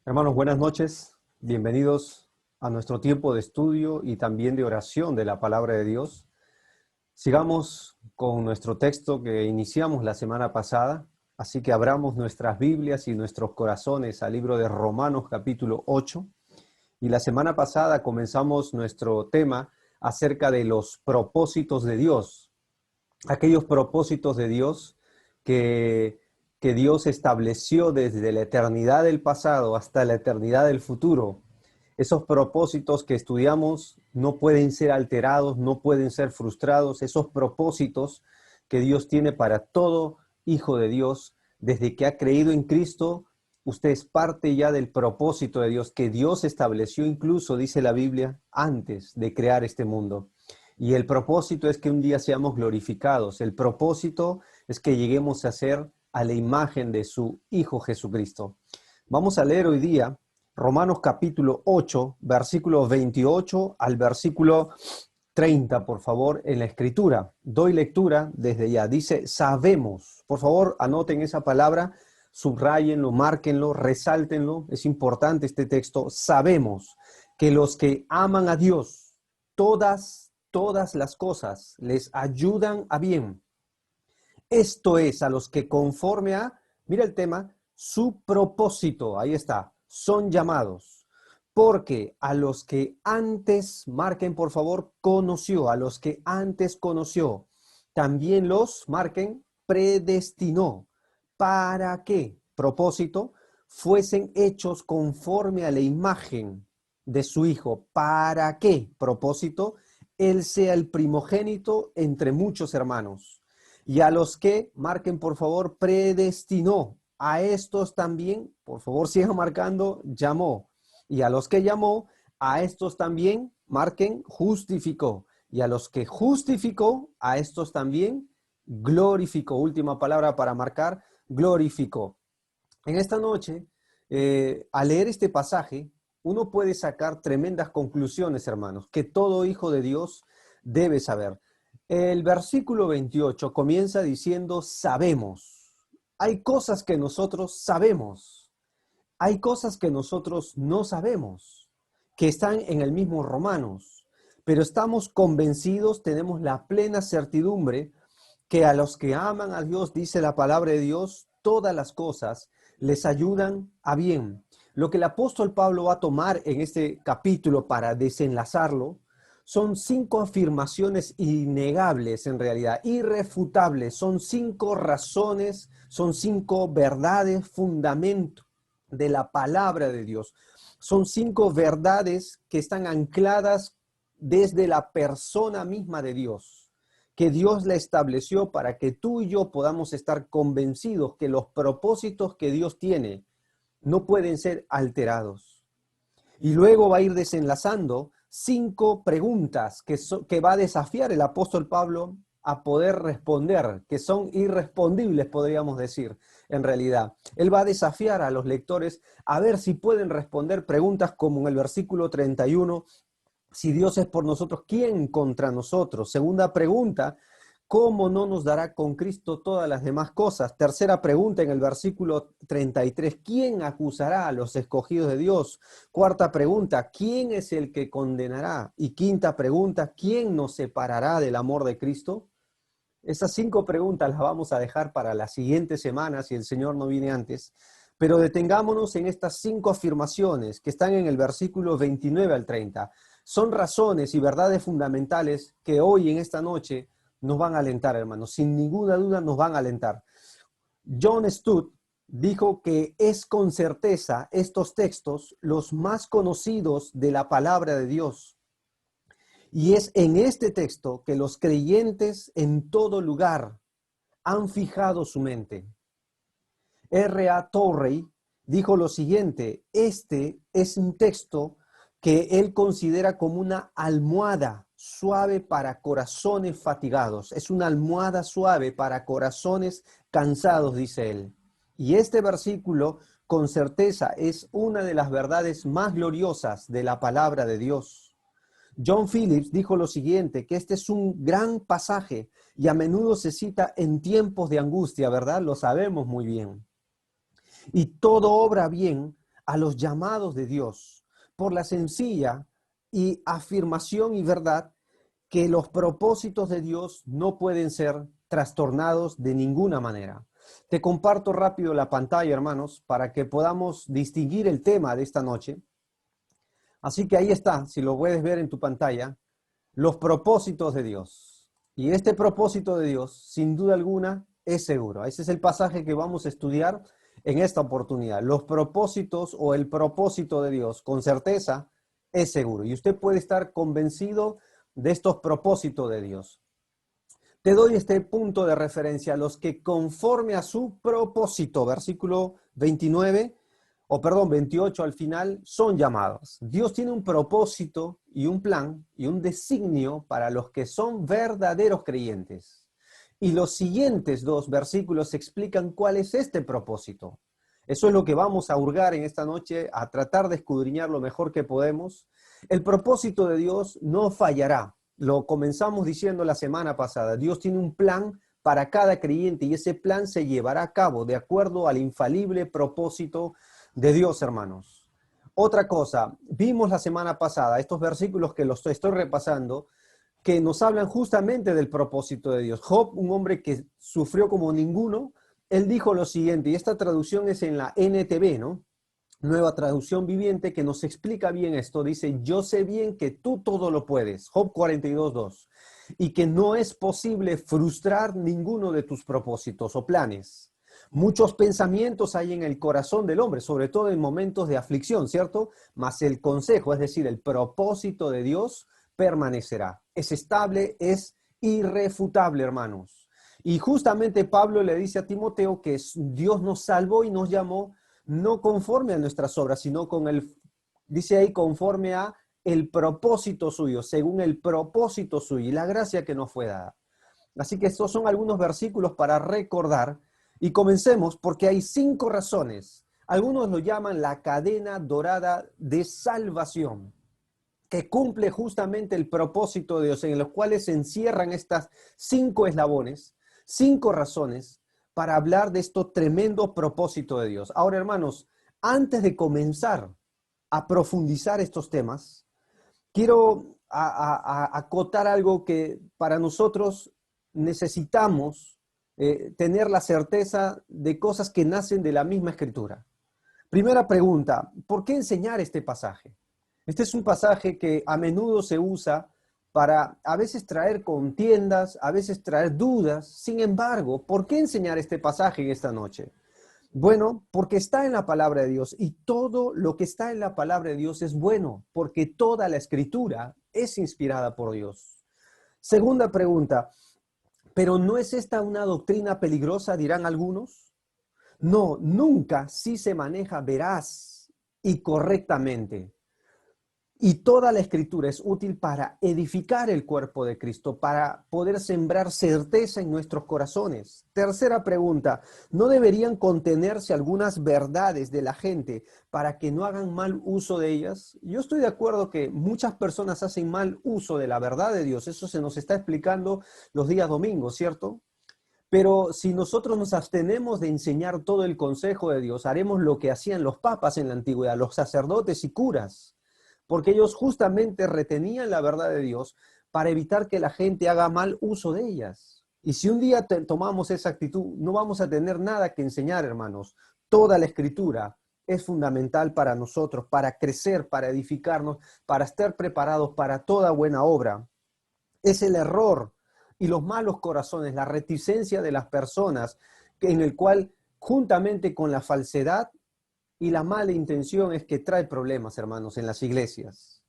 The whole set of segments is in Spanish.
Hermanos, buenas noches. Bienvenidos a nuestro tiempo de estudio y también de oración de la palabra de Dios. Sigamos con nuestro texto que iniciamos la semana pasada, así que abramos nuestras Biblias y nuestros corazones al libro de Romanos capítulo 8. Y la semana pasada comenzamos nuestro tema acerca de los propósitos de Dios, aquellos propósitos de Dios que Dios estableció desde la eternidad del pasado hasta la eternidad del futuro. Esos propósitos que estudiamos no pueden ser alterados, no pueden ser frustrados. Esos propósitos que Dios tiene para todo hijo de Dios, desde que ha creído en Cristo, usted es parte ya del propósito de Dios, que Dios estableció incluso, dice la Biblia, antes de crear este mundo. Y el propósito es que un día seamos glorificados. El propósito es que lleguemos a ser a la imagen de su Hijo Jesucristo. Vamos a leer hoy día Romanos capítulo 8, versículo 28 al versículo 30, por favor, en la Escritura. Doy lectura desde ya. Dice, sabemos. Por favor, anoten esa palabra, subrayenlo, márquenlo, resáltenlo. Es importante este texto. Sabemos que los que aman a Dios, todas las cosas les ayudan a bien. Esto es, a los que conforme a, mira el tema, su propósito, ahí está, son llamados. Porque a los que antes, marquen por favor, conoció, a los que antes conoció, también los, marquen, predestinó. ¿Para qué? Propósito, fuesen hechos conforme a la imagen de su Hijo. ¿Para qué? Propósito, Él sea el primogénito entre muchos hermanos. Y a los que, marquen por favor, predestinó. A estos también, por favor sigan marcando, llamó. Y a los que llamó, a estos también, marquen, justificó. Y a los que justificó, a estos también glorificó. Última palabra para marcar, glorificó. En esta noche, al leer este pasaje, uno puede sacar tremendas conclusiones, hermanos, que todo hijo de Dios debe saber. El versículo 28 comienza diciendo, sabemos. Hay cosas que nosotros sabemos. Hay cosas que nosotros no sabemos, que están en el mismo Romanos, pero estamos convencidos, tenemos la plena certidumbre que a los que aman a Dios, dice la palabra de Dios, todas las cosas les ayudan a bien. Lo que el apóstol Pablo va a tomar en este capítulo para desenlazarlo son 5 afirmaciones innegables en realidad, irrefutables. Son 5 razones, son 5 verdades, fundamento de la palabra de Dios. Son 5 verdades que están ancladas desde la persona misma de Dios, que Dios la estableció para que tú y yo podamos estar convencidos que los propósitos que Dios tiene no pueden ser alterados. Y luego va a ir desenlazando 5 preguntas que va a desafiar el apóstol Pablo a poder responder, que son irrespondibles, podríamos decir, en realidad. Él va a desafiar a los lectores a ver si pueden responder preguntas como en el versículo 31, si Dios es por nosotros, ¿quién contra nosotros? Segunda pregunta, ¿cómo no nos dará con Cristo todas las demás cosas? Tercera pregunta en el versículo 33, ¿quién acusará a los escogidos de Dios? Cuarta pregunta, ¿quién es el que condenará? Y quinta pregunta, ¿quién nos separará del amor de Cristo? Esas 5 preguntas las vamos a dejar para la siguiente semana, si el Señor no viene antes. Pero detengámonos en estas 5 afirmaciones que están en el versículo 29 al 30. Son razones y verdades fundamentales que hoy en esta noche nos van a alentar, hermanos. Sin ninguna duda nos van a alentar. John Stott dijo que es con certeza estos textos los más conocidos de la palabra de Dios. Y es en este texto que los creyentes en todo lugar han fijado su mente. R.A. Torrey dijo lo siguiente, este es un texto que él considera como una almohada suave para corazones fatigados. Es una almohada suave para corazones cansados, dice él. Y este versículo, con certeza, es una de las verdades más gloriosas de la palabra de Dios. John Phillips dijo lo siguiente, que este es un gran pasaje y a menudo se cita en tiempos de angustia, ¿verdad? Lo sabemos muy bien. Y todo obra bien a los llamados de Dios por la sencilla y afirmación y verdad que los propósitos de Dios no pueden ser trastornados de ninguna manera. Te comparto rápido la pantalla, hermanos, para que podamos distinguir el tema de esta noche. Así que ahí está, si lo puedes ver en tu pantalla, los propósitos de Dios. Y este propósito de Dios, sin duda alguna, es seguro. Ese es el pasaje que vamos a estudiar en esta oportunidad. Los propósitos o el propósito de Dios, con certeza, es seguro. Y usted puede estar convencido de estos propósitos de Dios. Te doy este punto de referencia: los que conforme a su propósito, versículo 28 al final, son llamados. Dios tiene un propósito y un plan y un designio para los que son verdaderos creyentes. Y los siguientes dos versículos explican cuál es este propósito. Eso es lo que vamos a hurgar en esta noche, a tratar de escudriñar lo mejor que podemos. El propósito de Dios no fallará. Lo comenzamos diciendo la semana pasada. Dios tiene un plan para cada creyente y ese plan se llevará a cabo de acuerdo al infalible propósito de Dios, hermanos. Otra cosa, vimos la semana pasada estos versículos que los estoy repasando, que nos hablan justamente del propósito de Dios. Job, un hombre que sufrió como ninguno, él dijo lo siguiente, y esta traducción es en la NTV, ¿no? Nueva Traducción Viviente, que nos explica bien esto. Dice: yo sé bien que tú todo lo puedes, Job 42:2, y que no es posible frustrar ninguno de tus propósitos o planes. Muchos pensamientos hay en el corazón del hombre, sobre todo en momentos de aflicción, ¿cierto? Mas el consejo, es decir, el propósito de Dios permanecerá. Es estable, es irrefutable, hermanos. Y justamente Pablo le dice a Timoteo que Dios nos salvó y nos llamó no conforme a nuestras obras, sino dice ahí, conforme a el propósito suyo, según el propósito suyo y la gracia que nos fue dada. Así que estos son algunos versículos para recordar. Y comencemos porque hay 5 razones. Algunos lo llaman la cadena dorada de salvación, que cumple justamente el propósito de Dios, en los cuales se encierran estas 5 eslabones, 5 razones para hablar de esto tremendo propósito de Dios. Ahora, hermanos, antes de comenzar a profundizar estos temas, quiero acotar algo que para nosotros necesitamos tener la certeza de cosas que nacen de la misma Escritura. Primera pregunta: ¿por qué enseñar este pasaje? Este es un pasaje que a menudo se usa para a veces traer contiendas, a veces traer dudas. Sin embargo, ¿por qué enseñar este pasaje en esta noche? Bueno, porque está en la palabra de Dios y todo lo que está en la palabra de Dios es bueno, porque toda la Escritura es inspirada por Dios. Segunda pregunta: ¿pero no es esta una doctrina peligrosa?, dirán algunos. No, nunca si se maneja veraz y correctamente. Y toda la Escritura es útil para edificar el cuerpo de Cristo, para poder sembrar certeza en nuestros corazones. Tercera pregunta: ¿no deberían contenerse algunas verdades de la gente para que no hagan mal uso de ellas? Yo estoy de acuerdo que muchas personas hacen mal uso de la verdad de Dios. Eso se nos está explicando los días domingos, ¿cierto? Pero si nosotros nos abstenemos de enseñar todo el consejo de Dios, haremos lo que hacían los papas en la antigüedad, los sacerdotes y curas, porque ellos justamente retenían la verdad de Dios para evitar que la gente haga mal uso de ellas. Y si un día tomamos esa actitud, no vamos a tener nada que enseñar, hermanos. Toda la Escritura es fundamental para nosotros, para crecer, para edificarnos, para estar preparados para toda buena obra. Es el error y los malos corazones, la reticencia de las personas, en el cual, juntamente con la falsedad y la mala intención, es que trae problemas, hermanos, en las iglesias.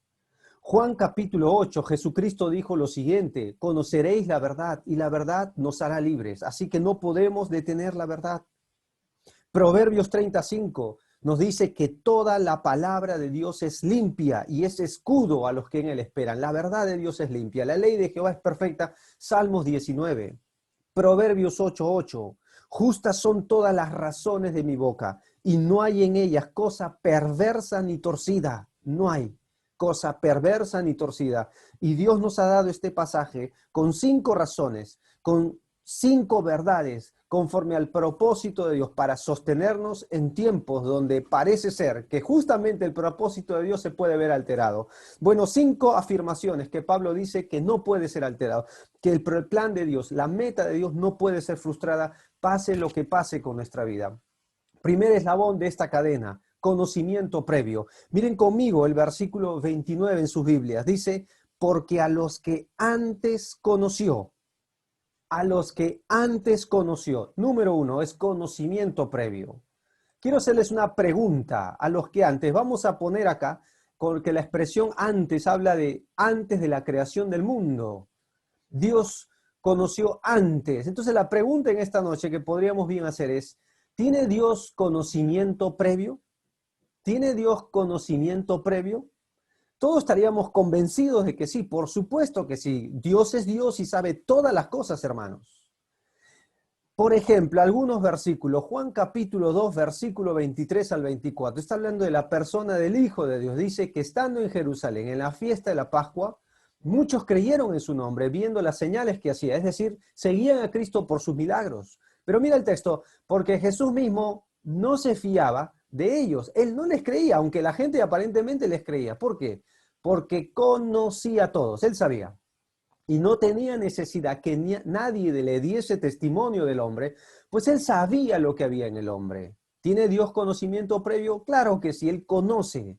Juan capítulo 8, Jesucristo dijo lo siguiente: conoceréis la verdad y la verdad nos hará libres. Así que no podemos detener la verdad. Proverbios 35 nos dice que toda la palabra de Dios es limpia y es escudo a los que en él esperan. La verdad de Dios es limpia. La ley de Jehová es perfecta. Salmos 19. Proverbios 8:8. Justas son todas las razones de mi boca y no hay en ellas cosa perversa ni torcida. No hay cosa perversa ni torcida. Y Dios nos ha dado este pasaje con 5 razones, con 5 verdades conforme al propósito de Dios para sostenernos en tiempos donde parece ser que justamente el propósito de Dios se puede ver alterado. Bueno, 5 afirmaciones que Pablo dice que no puede ser alterado, que el plan de Dios, la meta de Dios no puede ser frustrada, pase lo que pase con nuestra vida. Primer eslabón de esta cadena, conocimiento previo. Miren conmigo el versículo 29 en sus Biblias. Dice, porque a los que antes conoció, número 1 es conocimiento previo. Quiero hacerles una pregunta a los que antes, vamos a poner acá, porque la expresión antes habla de antes de la creación del mundo. Dios conoció antes. Entonces la pregunta en esta noche que podríamos bien hacer es, ¿tiene Dios conocimiento previo? ¿Tiene Dios conocimiento previo? Todos estaríamos convencidos de que sí, por supuesto que sí. Dios es Dios y sabe todas las cosas, hermanos. Por ejemplo, algunos versículos, Juan capítulo 2, versículo 23 al 24, está hablando de la persona del Hijo de Dios. Dice que estando en Jerusalén, en la fiesta de la Pascua, muchos creyeron en su nombre, viendo las señales que hacía, es decir, seguían a Cristo por sus milagros. Pero mira el texto, porque Jesús mismo no se fiaba de ellos, él no les creía, aunque la gente aparentemente les creía. ¿Por qué? Porque conocía a todos, él sabía. Y no tenía necesidad que nadie le diese testimonio del hombre, pues él sabía lo que había en el hombre. ¿Tiene Dios conocimiento previo? Claro que sí, él conoce.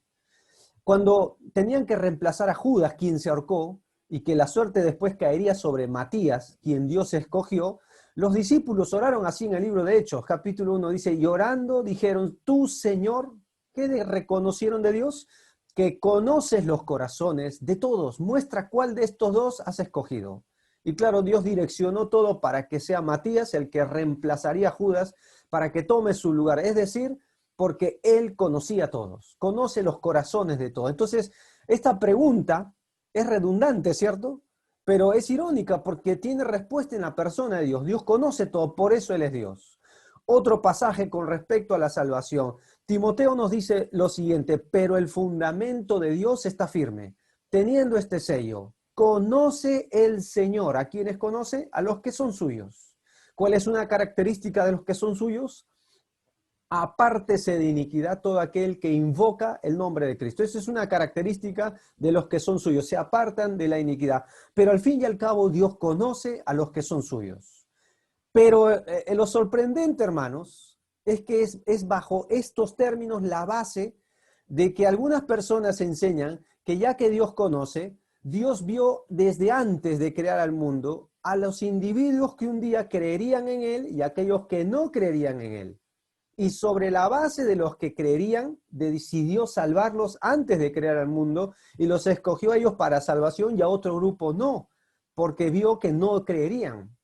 Cuando tenían que reemplazar a Judas, quien se ahorcó, y que la suerte después caería sobre Matías, quien Dios escogió, los discípulos oraron así en el libro de Hechos, capítulo 1, dice, y orando dijeron, tú, Señor, ¿qué reconocieron de Dios? Que conoces los corazones de todos, muestra cuál de estos dos has escogido. Y claro, Dios direccionó todo para que sea Matías el que reemplazaría a Judas, para que tome su lugar, es decir, porque él conocía a todos, conoce los corazones de todos. Entonces, esta pregunta es redundante, ¿cierto? Pero es irónica porque tiene respuesta en la persona de Dios. Dios conoce todo, por eso Él es Dios. Otro pasaje con respecto a la salvación. Timoteo nos dice lo siguiente, pero el fundamento de Dios está firme, teniendo este sello. Conoce el Señor. ¿A quiénes conoce? A los que son suyos. ¿Cuál es una característica de los que son suyos? Apártese de iniquidad todo aquel que invoca el nombre de Cristo. Esa es una característica de los que son suyos, se apartan de la iniquidad. Pero al fin y al cabo Dios conoce a los que son suyos. Pero lo sorprendente, hermanos, es que es bajo estos términos la base de que algunas personas enseñan que ya que Dios conoce, Dios vio desde antes de crear al mundo a los individuos que un día creerían en Él y aquellos que no creerían en Él. Y sobre la base de los que creerían, decidió salvarlos antes de crear el mundo y los escogió a ellos para salvación y a otro grupo no, porque vio que no creerían.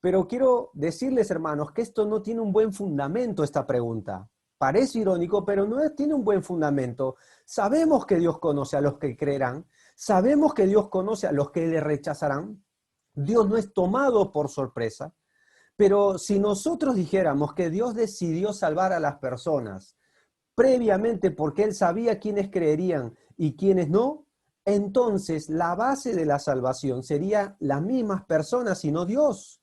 Pero quiero decirles, hermanos, que esto no tiene un buen fundamento, esta pregunta. Parece irónico, pero no tiene un buen fundamento. Sabemos que Dios conoce a los que creerán, sabemos que Dios conoce a los que le rechazarán. Dios no es tomado por sorpresa. Pero si nosotros dijéramos que Dios decidió salvar a las personas previamente porque Él sabía quiénes creerían y quiénes no, entonces la base de la salvación sería las mismas personas y no Dios.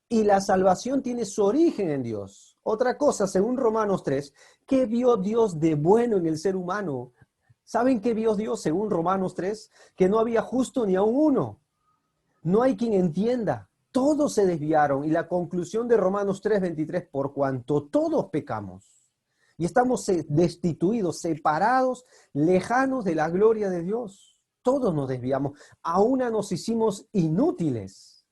Y la salvación tiene su origen en Dios. Otra cosa, según Romanos 3, ¿qué vio Dios de bueno en el ser humano? ¿Saben qué vio Dios según Romanos 3? Que no había justo ni aun uno. No hay quien entienda. Todos se desviaron y la conclusión de Romanos 3:23, por cuanto todos pecamos y estamos destituidos, separados, lejanos de la gloria de Dios. Todos nos desviamos, a una nos hicimos inútiles.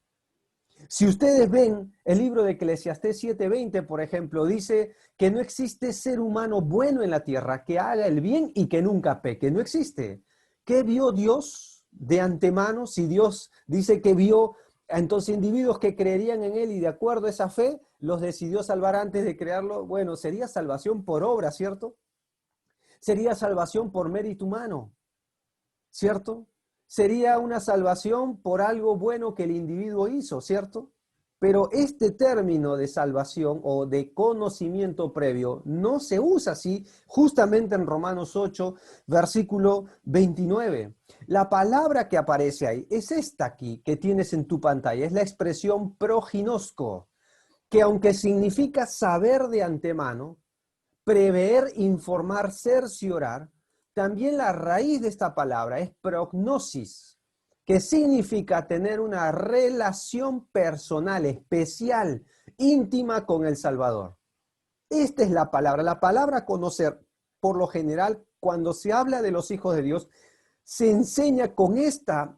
Si ustedes ven el libro de Eclesiastés 7:20, por ejemplo, dice que no existe ser humano bueno en la tierra que haga el bien y que nunca peque. No existe. ¿Qué vio Dios de antemano? Si Dios dice que vio entonces individuos que creerían en Él y de acuerdo a esa fe los decidió salvar antes de crearlo, bueno, sería salvación por obra, ¿cierto? Sería salvación por mérito humano, ¿cierto? Sería una salvación por algo bueno que el individuo hizo, ¿cierto? Pero este término de salvación o de conocimiento previo no se usa así justamente en Romanos 8, versículo 29. La palabra que aparece ahí es esta aquí que tienes en tu pantalla, es la expresión prognosco, que aunque significa saber de antemano, prever, informar, cerciorar, también la raíz de esta palabra es prognosis, que significa tener una relación personal, especial, íntima con el Salvador. Esta es la palabra. La palabra conocer, por lo general, cuando se habla de los hijos de Dios, se enseña con esta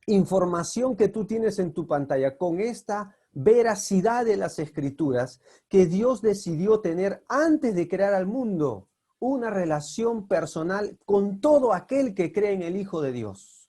información que tú tienes en tu pantalla, con esta veracidad de las escrituras que Dios decidió tener antes de crear al mundo, una relación personal con todo aquel que cree en el Hijo de Dios.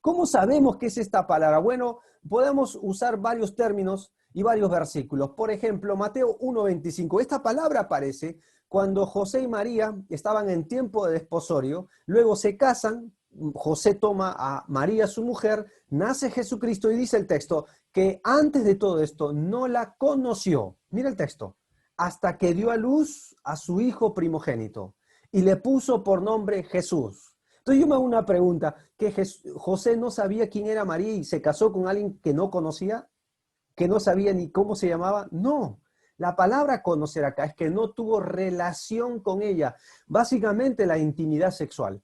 ¿Cómo sabemos qué es esta palabra? Bueno, podemos usar varios términos y varios versículos. Por ejemplo, Mateo 1:25. Esta palabra aparece cuando José y María estaban en tiempo de desposorio, luego se casan, José toma a María, su mujer, nace Jesucristo y dice el texto que antes de todo esto no la conoció. Mira el texto. Hasta que dio a luz a su hijo primogénito y le puso por nombre Jesús. Entonces yo me hago una pregunta, ¿que José no sabía quién era María y se casó con alguien que no conocía? ¿Que no sabía ni cómo se llamaba? No. La palabra conocer acá es que no tuvo relación con ella, básicamente la intimidad sexual,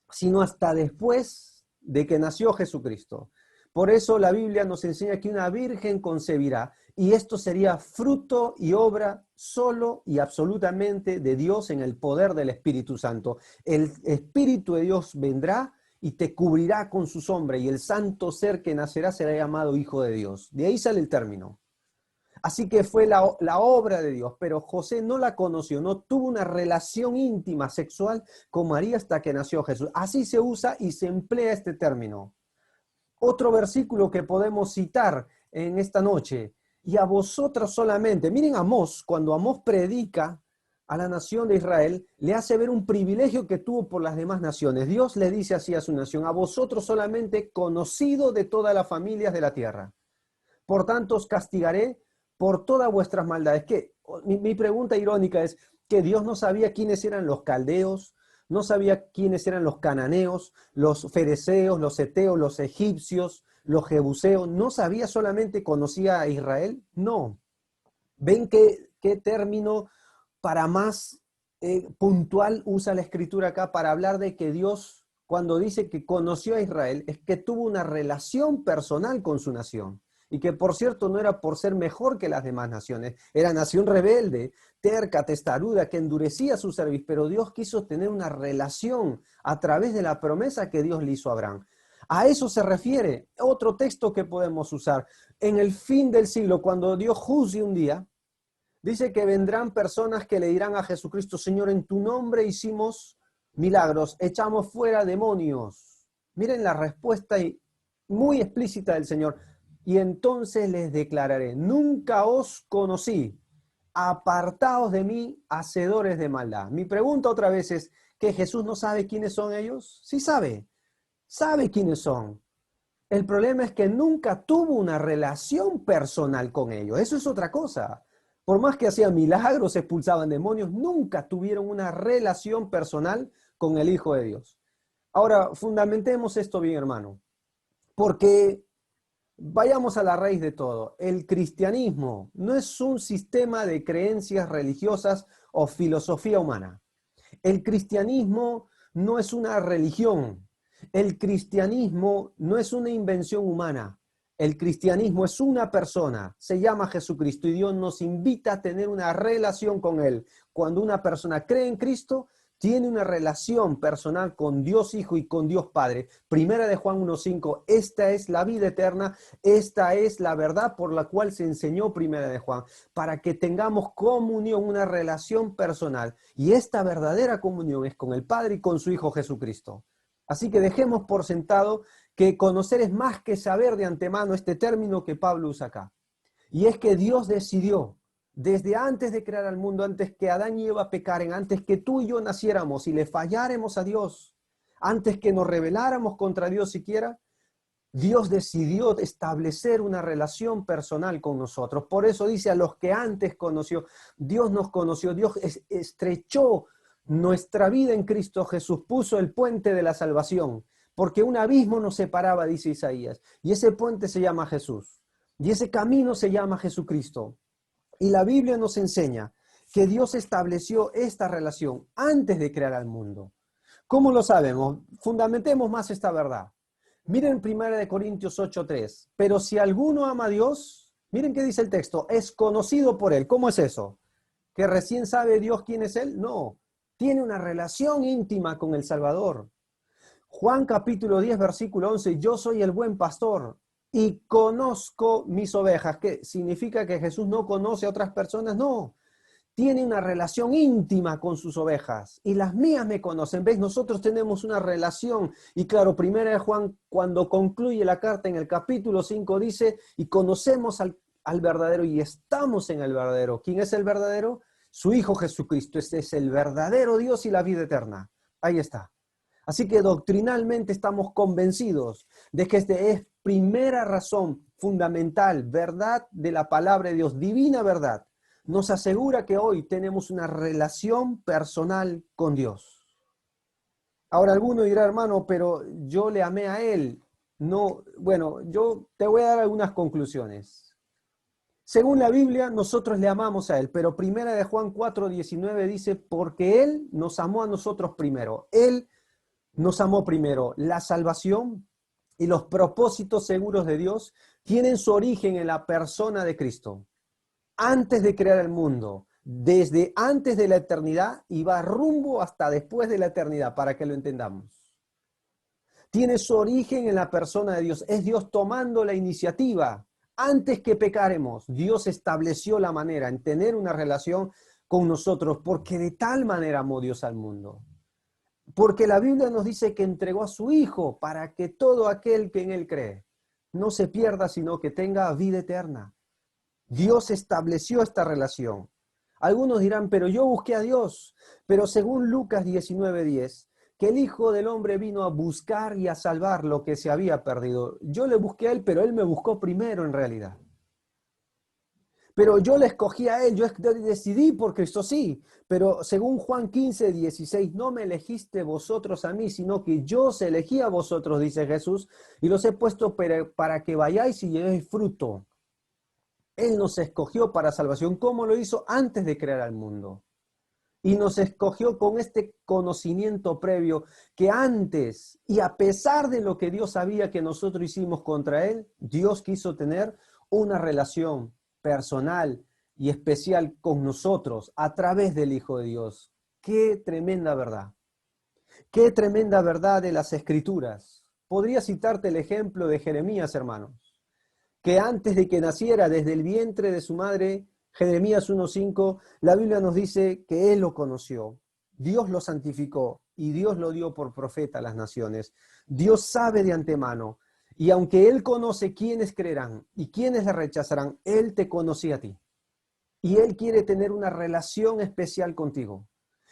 sino hasta después de que nació Jesucristo. Por eso la Biblia nos enseña que una virgen concebirá y esto sería fruto y obra solo y absolutamente de Dios en el poder del Espíritu Santo. El Espíritu de Dios vendrá y te cubrirá con su sombra y el santo ser que nacerá será llamado Hijo de Dios. De ahí sale el término. Así que fue la obra de Dios, pero José no la conoció, no tuvo una relación íntima sexual con María hasta que nació Jesús. Así se usa y se emplea este término. Otro versículo que podemos citar en esta noche, y a vosotros solamente, miren Amós, cuando Amós predica a la nación de Israel, le hace ver un privilegio que tuvo por las demás naciones. Dios le dice así a su nación, a vosotros solamente conocido de todas las familias de la tierra. Por tanto os castigaré por todas vuestras maldades. Mi pregunta irónica es que Dios no sabía quiénes eran los caldeos, no sabía quiénes eran los cananeos, los fereceos, los heteos, los egipcios, los jebuseos. ¿No sabía, solamente conocía a Israel? No. ¿Ven qué término para más puntual usa la escritura acá para hablar de que Dios, cuando dice que conoció a Israel, es que tuvo una relación personal con su nación? Y que, por cierto, no era por ser mejor que las demás naciones, era nación rebelde, terca, testaruda, que endurecía su cerviz, pero Dios quiso tener una relación a través de la promesa que Dios le hizo a Abraham. A eso se refiere otro texto que podemos usar. En el fin del siglo, cuando Dios juzgue un día, dice que vendrán personas que le dirán a Jesucristo, Señor, en tu nombre hicimos milagros, echamos fuera demonios. Miren la respuesta muy explícita del Señor. Y entonces les declararé, nunca os conocí, apartaos de mí, hacedores de maldad. Mi pregunta otra vez es, ¿que Jesús no sabe quiénes son ellos? Sí sabe quiénes son. El problema es que nunca tuvo una relación personal con ellos. Eso es otra cosa. Por más que hacían milagros, expulsaban demonios, nunca tuvieron una relación personal con el Hijo de Dios. Ahora, fundamentemos esto bien, hermano, porque vayamos a la raíz de todo. El cristianismo no es un sistema de creencias religiosas o filosofía humana. El cristianismo no es una religión. El cristianismo no es una invención humana. El cristianismo es una persona, se llama Jesucristo y Dios nos invita a tener una relación con Él. Cuando una persona cree en Cristo, tiene una relación personal con Dios Hijo y con Dios Padre. Primera de Juan 1:5, esta es la vida eterna, esta es la verdad por la cual se enseñó Primera de Juan, para que tengamos comunión, una relación personal. Y esta verdadera comunión es con el Padre y con su Hijo Jesucristo. Así que dejemos por sentado que conocer es más que saber de antemano, este término que Pablo usa acá. Y es que Dios decidió, desde antes de crear al mundo, antes que Adán y Eva pecaren, antes que tú y yo naciéramos y le falláramos a Dios, antes que nos rebeláramos contra Dios siquiera, Dios decidió establecer una relación personal con nosotros. Por eso dice a los que antes conoció, Dios nos conoció, Dios estrechó nuestra vida en Cristo Jesús, puso el puente de la salvación, porque un abismo nos separaba, dice Isaías, y ese puente se llama Jesús, y ese camino se llama Jesucristo. Y la Biblia nos enseña que Dios estableció esta relación antes de crear al mundo. ¿Cómo lo sabemos? Fundamentemos más esta verdad. Miren 1 Corintios 8:3. Pero si alguno ama a Dios, miren qué dice el texto, es conocido por él. ¿Cómo es eso? ¿Que recién sabe Dios quién es él? No, tiene una relación íntima con el Salvador. Juan capítulo 10, versículo 11, yo soy el buen pastor y conozco mis ovejas. ¿Qué significa que Jesús no conoce a otras personas? No. Tiene una relación íntima con sus ovejas y las mías me conocen. ¿Ves? Nosotros tenemos una relación y claro, 1 Juan cuando concluye la carta en el capítulo 5 dice y conocemos al verdadero y estamos en el verdadero. ¿Quién es el verdadero? Su Hijo Jesucristo. Este es el verdadero Dios y la vida eterna. Ahí está. Así que doctrinalmente estamos convencidos de que esta es primera razón fundamental, verdad de la palabra de Dios, divina verdad. Nos asegura que hoy tenemos una relación personal con Dios. Ahora alguno dirá, hermano, pero yo le amé a Él. No, bueno, yo te voy a dar algunas conclusiones. Según la Biblia, nosotros le amamos a Él, pero 1 Juan 4:19 dice, porque Él nos amó a nosotros primero. Él nos amó primero. La salvación y los propósitos seguros de Dios tienen su origen en la persona de Cristo. Antes de crear el mundo, desde antes de la eternidad y va rumbo hasta después de la eternidad, para que lo entendamos. Tiene su origen en la persona de Dios. Es Dios tomando la iniciativa. Antes que pecáramos, Dios estableció la manera en tener una relación con nosotros, porque de tal manera amó Dios al mundo. Porque la Biblia nos dice que entregó a su Hijo para que todo aquel que en Él cree no se pierda, sino que tenga vida eterna. Dios estableció esta relación. Algunos dirán, pero yo busqué a Dios. Pero según Lucas 19:10, que el Hijo del Hombre vino a buscar y a salvar lo que se había perdido. Yo le busqué a Él, pero Él me buscó primero en realidad. Pero yo le escogí a Él, yo decidí por Cristo, sí. Pero según Juan 15:16, no me elegiste vosotros a mí, sino que yo os elegí a vosotros, dice Jesús, y los he puesto para que vayáis y llevéis fruto. Él nos escogió para salvación. ¿Cómo lo hizo? Antes de crear al mundo. Y nos escogió con este conocimiento previo que antes, y a pesar de lo que Dios sabía que nosotros hicimos contra Él, Dios quiso tener una relación personal y especial con nosotros a través del Hijo de Dios. ¡Qué tremenda verdad! ¡Qué tremenda verdad de las Escrituras! Podría citarte el ejemplo de Jeremías, hermanos, que antes de que naciera desde el vientre de su madre, Jeremías 1:5, la Biblia nos dice que él lo conoció, Dios lo santificó y Dios lo dio por profeta a las naciones. Dios sabe de antemano y aunque él conoce quiénes creerán y quiénes le rechazarán, él te conocía a ti. Y él quiere tener una relación especial contigo.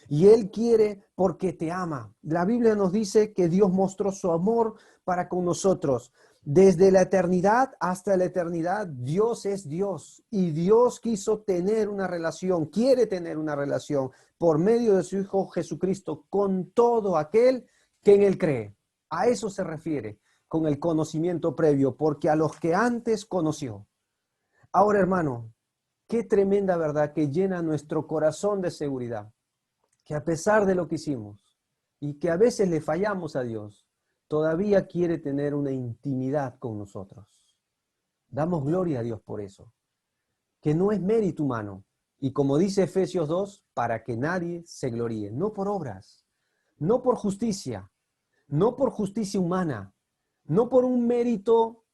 Y él quiere porque te ama. La Biblia nos dice que Dios mostró su amor para con nosotros. Desde la eternidad hasta la eternidad, Dios es Dios. Y Dios quiso tener una relación, quiere tener una relación por medio de su Hijo Jesucristo con todo aquel que en él cree. A eso se refiere con el conocimiento previo, porque a los que antes conoció. Ahora, hermano, qué tremenda verdad que llena nuestro corazón de seguridad, que a pesar de lo que hicimos y que a veces le fallamos a Dios, todavía quiere tener una intimidad con nosotros. Damos gloria a Dios por eso, que no es mérito humano. Y como dice Efesios 2, para que nadie se gloríe, no por obras, no por justicia humana, no por un mérito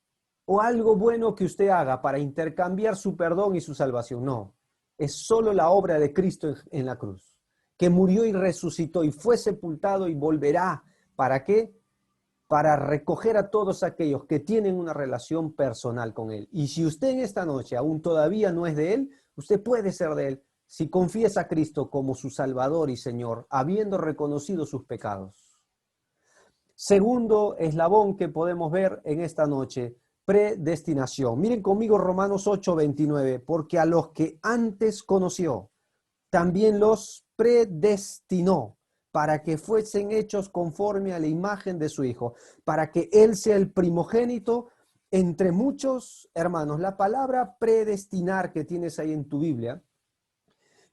o algo bueno que usted haga para intercambiar su perdón y su salvación. No, es solo la obra de Cristo en la cruz, que murió y resucitó y fue sepultado y volverá. ¿Para qué? Para recoger a todos aquellos que tienen una relación personal con Él. Y si usted en esta noche aún todavía no es de Él, usted puede ser de Él si confiesa a Cristo como su Salvador y Señor, habiendo reconocido sus pecados. Segundo eslabón que podemos ver en esta noche, predestinación. Miren conmigo Romanos 8:29, porque a los que antes conoció, también los predestinó para que fuesen hechos conforme a la imagen de su Hijo, para que Él sea el primogénito entre muchos hermanos. La palabra predestinar que tienes ahí en tu Biblia,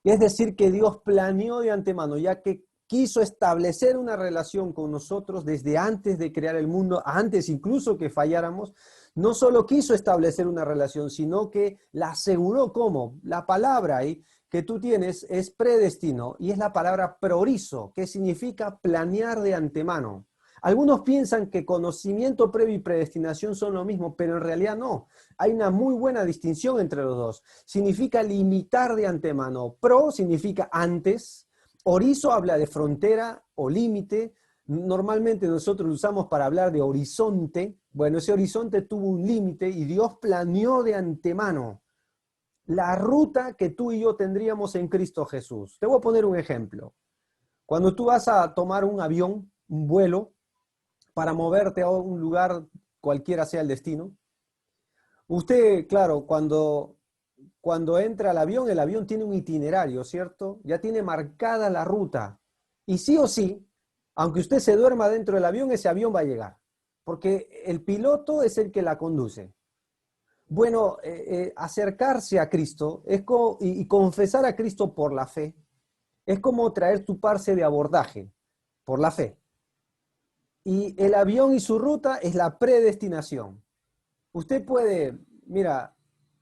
es decir, que Dios planeó de antemano, ya que quiso establecer una relación con nosotros desde antes de crear el mundo, antes incluso que falláramos. No solo quiso establecer una relación, sino que la aseguró. ¿Cómo? La palabra ahí que tú tienes es predestino y es la palabra proorizo, que significa planear de antemano. Algunos piensan que conocimiento previo y predestinación son lo mismo, pero en realidad no. Hay una muy buena distinción entre los dos. Significa limitar de antemano. Pro significa antes. Orizo habla de frontera o límite. Normalmente nosotros lo usamos para hablar de horizonte. Bueno, ese horizonte tuvo un límite y Dios planeó de antemano la ruta que tú y yo tendríamos en Cristo Jesús. Te voy a poner un ejemplo. Cuando tú vas a tomar un avión, un vuelo, para moverte a un lugar, cualquiera sea el destino, usted, claro, cuando entra al avión, el avión tiene un itinerario, ¿cierto? Ya tiene marcada la ruta. Y sí o sí, aunque usted se duerma dentro del avión, ese avión va a llegar, porque el piloto es el que la conduce. Bueno, acercarse a Cristo y confesar a Cristo por la fe es como traer tu pase de abordaje por la fe. Y el avión y su ruta es la predestinación. Usted puede, mira,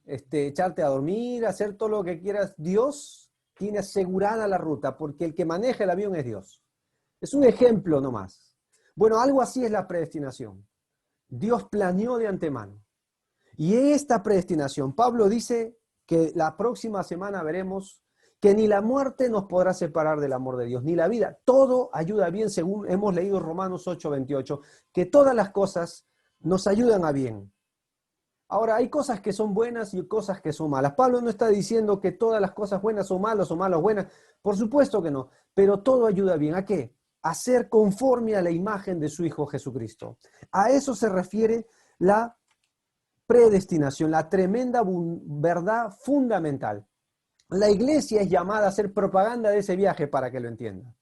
echarte a dormir, hacer todo lo que quieras. Dios tiene asegurada la ruta porque el que maneja el avión es Dios. Es un ejemplo nomás. Bueno, algo así es la predestinación. Dios planeó de antemano. Y esta predestinación, Pablo dice que la próxima semana veremos que ni la muerte nos podrá separar del amor de Dios, ni la vida. Todo ayuda bien, según hemos leído Romanos 8:28, que todas las cosas nos ayudan a bien. Ahora, hay cosas que son buenas y cosas que son malas. Pablo no está diciendo que todas las cosas buenas son malas o malas buenas. Por supuesto que no. Pero todo ayuda bien. ¿A qué? A ser conforme a la imagen de su Hijo Jesucristo. A eso se refiere la predestinación, la tremenda verdad fundamental. La iglesia es llamada a hacer propaganda de ese viaje para que lo entienda.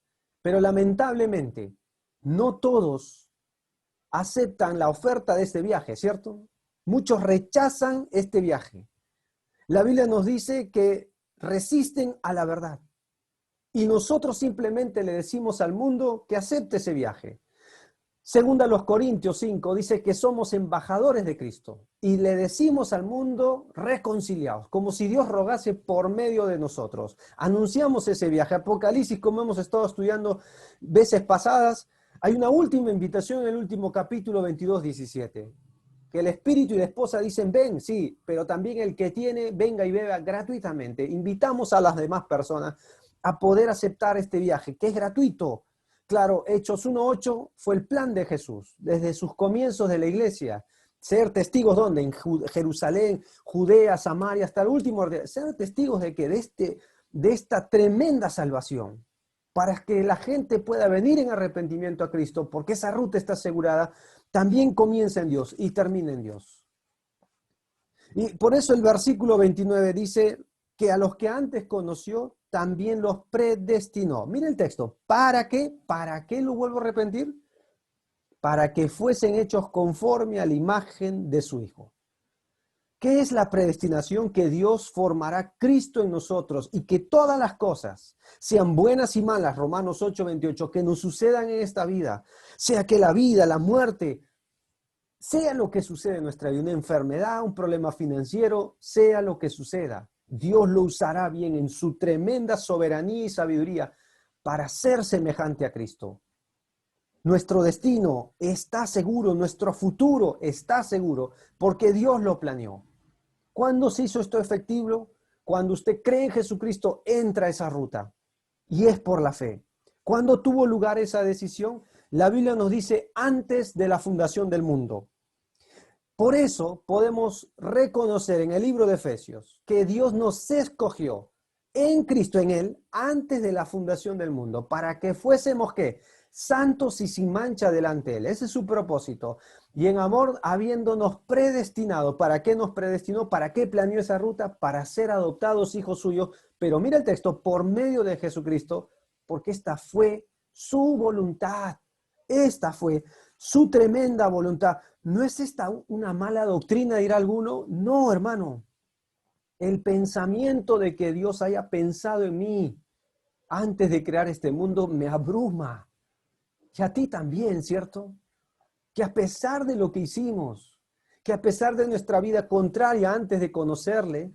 Pero lamentablemente, no todos aceptan la oferta de este viaje, ¿cierto? Muchos rechazan este viaje. La Biblia nos dice que resisten a la verdad. Y nosotros simplemente le decimos al mundo que acepte ese viaje. Segunda los Corintios 5 dice que somos embajadores de Cristo y le decimos al mundo reconciliados, como si Dios rogase por medio de nosotros. Anunciamos ese viaje. Apocalipsis, como hemos estado estudiando veces pasadas, hay una última invitación en el último capítulo 22:17, que el espíritu y la esposa dicen, ven, sí, pero también el que tiene, venga y beba gratuitamente. Invitamos a las demás personas a poder aceptar este viaje, que es gratuito. Claro, Hechos 1:8 fue el plan de Jesús, desde sus comienzos de la iglesia. Ser testigos, ¿dónde? En Jerusalén, Judea, Samaria, hasta el último. Ser testigos de que de esta tremenda salvación, para que la gente pueda venir en arrepentimiento a Cristo, porque esa ruta está asegurada, también comienza en Dios y termina en Dios. Y por eso el versículo 29 dice que a los que antes conoció, también los predestinó. Mira el texto. ¿Para qué? ¿Para qué lo vuelvo a repetir? Para que fuesen hechos conforme a la imagen de su Hijo. ¿Qué es la predestinación? Que Dios formará Cristo en nosotros y que todas las cosas, sean buenas y malas, Romanos 8:28, que nos sucedan en esta vida, sea que la vida, la muerte, sea lo que suceda en nuestra vida, una enfermedad, un problema financiero, sea lo que suceda, Dios lo usará bien en su tremenda soberanía y sabiduría para ser semejante a Cristo. Nuestro destino está seguro, nuestro futuro está seguro, porque Dios lo planeó. ¿Cuándo se hizo esto efectivo? Cuando usted cree en Jesucristo, entra a esa ruta, y es por la fe. ¿Cuándo tuvo lugar esa decisión? La Biblia nos dice antes de la fundación del mundo. Por eso podemos reconocer en el libro de Efesios que Dios nos escogió en Cristo, en Él, antes de la fundación del mundo, para que fuésemos, ¿qué? Santos y sin mancha delante de Él. Ese es su propósito. Y en amor, habiéndonos predestinado. ¿Para qué nos predestinó? ¿Para qué planeó esa ruta? Para ser adoptados hijos suyos. Pero mira el texto, por medio de Jesucristo, porque esta fue su voluntad. Esta fue su tremenda voluntad. ¿No es esta una mala doctrina, dirá alguno? No, hermano. El pensamiento de que Dios haya pensado en mí antes de crear este mundo me abruma. Y a ti también, ¿cierto? Que a pesar de lo que hicimos, que a pesar de nuestra vida contraria antes de conocerle,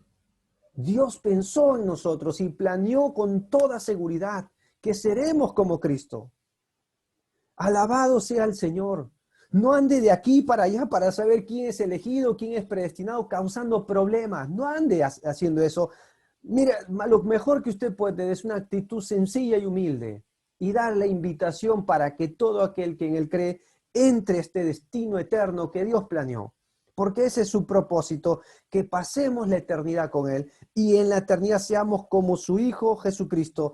Dios pensó en nosotros y planeó con toda seguridad que seremos como Cristo. Alabado sea el Señor. No ande de aquí para allá para saber quién es elegido, quién es predestinado, causando problemas. No ande haciendo eso. Mira, lo mejor que usted puede tener es una actitud sencilla y humilde y dar la invitación para que todo aquel que en él cree entre este destino eterno que Dios planeó. Porque ese es su propósito, que pasemos la eternidad con Él y en la eternidad seamos como su Hijo Jesucristo.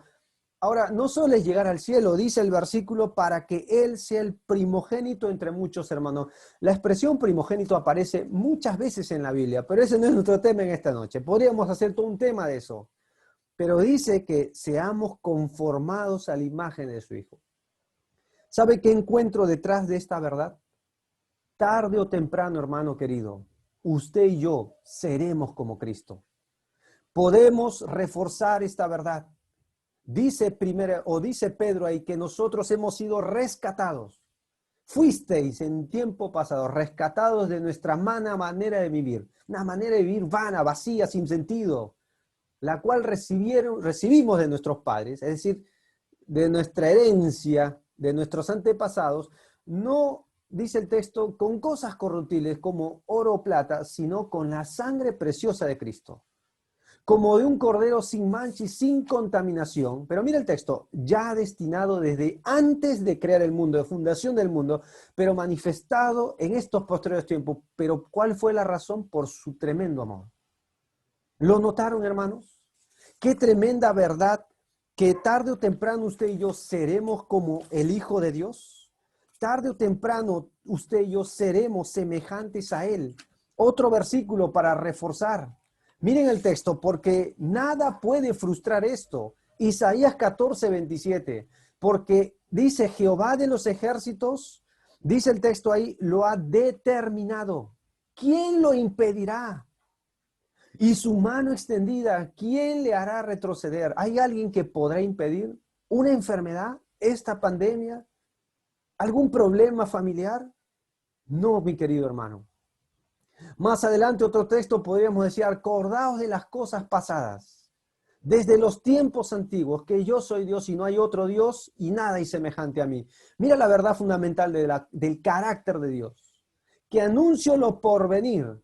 Ahora, no solo es llegar al cielo, dice el versículo, para que Él sea el primogénito entre muchos hermanos. La expresión primogénito aparece muchas veces en la Biblia, pero ese no es nuestro tema en esta noche. Podríamos hacer todo un tema de eso. Pero dice que seamos conformados a la imagen de su Hijo. ¿Sabe qué encuentro detrás de esta verdad? Tarde o temprano, hermano querido, usted y yo seremos como Cristo. Podemos reforzar esta verdad. Dice Pedro ahí que nosotros hemos sido rescatados. Fuisteis en tiempo pasado rescatados de nuestra mala manera de vivir. Una manera de vivir vana, vacía, sin sentido, la cual recibimos de nuestros padres, es decir, de nuestra herencia, de nuestros antepasados, no, dice el texto, con cosas corruptibles como oro o plata, sino con la sangre preciosa de Cristo, como de un cordero sin mancha y sin contaminación. Pero mira el texto, ya destinado desde antes de crear el mundo, de fundación del mundo, pero manifestado en estos posteriores tiempos. Pero ¿cuál fue la razón? Por su tremendo amor. ¿Lo notaron, hermanos? Qué tremenda verdad, que tarde o temprano usted y yo seremos como el Hijo de Dios. Tarde o temprano usted y yo seremos semejantes a Él. Otro versículo para reforzar. Miren el texto, porque nada puede frustrar esto. Isaías 14:27, porque dice Jehová de los ejércitos, dice el texto ahí, lo ha determinado. ¿Quién lo impedirá? Y su mano extendida, ¿quién le hará retroceder? ¿Hay alguien que podrá impedir una enfermedad, esta pandemia, algún problema familiar? No, mi querido hermano. Más adelante otro texto podríamos decir, acordaos de las cosas pasadas, desde los tiempos antiguos, que yo soy Dios y no hay otro Dios y nada hay semejante a mí. Mira la verdad fundamental del carácter de Dios, que anuncio lo por venir.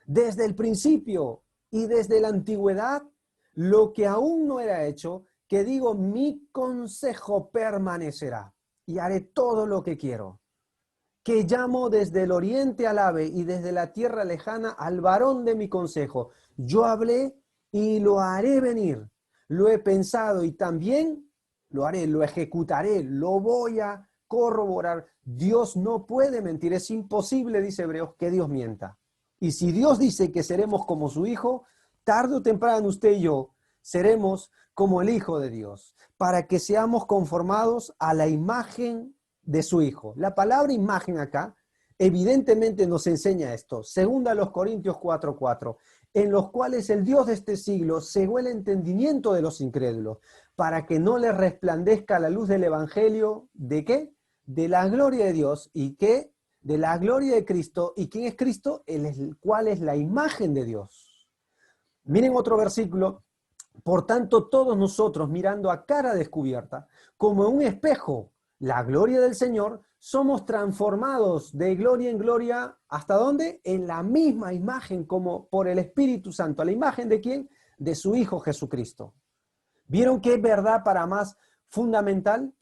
Desde el principio y desde la antigüedad, lo que aún no era hecho, que digo, mi consejo permanecerá y haré todo lo que quiero. Que llamo desde el oriente al ave y desde la tierra lejana al varón de mi consejo. Yo hablé y lo haré venir. Lo he pensado y también lo haré, lo ejecutaré, lo voy a corroborar. Dios no puede mentir, es imposible, dice Hebreos, que Dios mienta. Y si Dios dice que seremos como su Hijo, tarde o temprano usted y yo seremos como el Hijo de Dios, para que seamos conformados a la imagen de su Hijo. La palabra imagen acá evidentemente nos enseña esto. Segunda a los Corintios 4:4, en los cuales el Dios de este siglo cegó el entendimiento de los incrédulos, para que no les resplandezca la luz del Evangelio, ¿de qué? De la gloria de Dios, y que de la gloria de Cristo. ¿Y quién es Cristo? El cual es la imagen de Dios. Miren otro versículo. Por tanto, todos nosotros, mirando a cara descubierta, como en un espejo, la gloria del Señor, somos transformados de gloria en gloria. ¿Hasta dónde? En la misma imagen, como por el Espíritu Santo. ¿A la imagen de quién? De su Hijo Jesucristo. ¿Vieron qué verdad para más fundamental?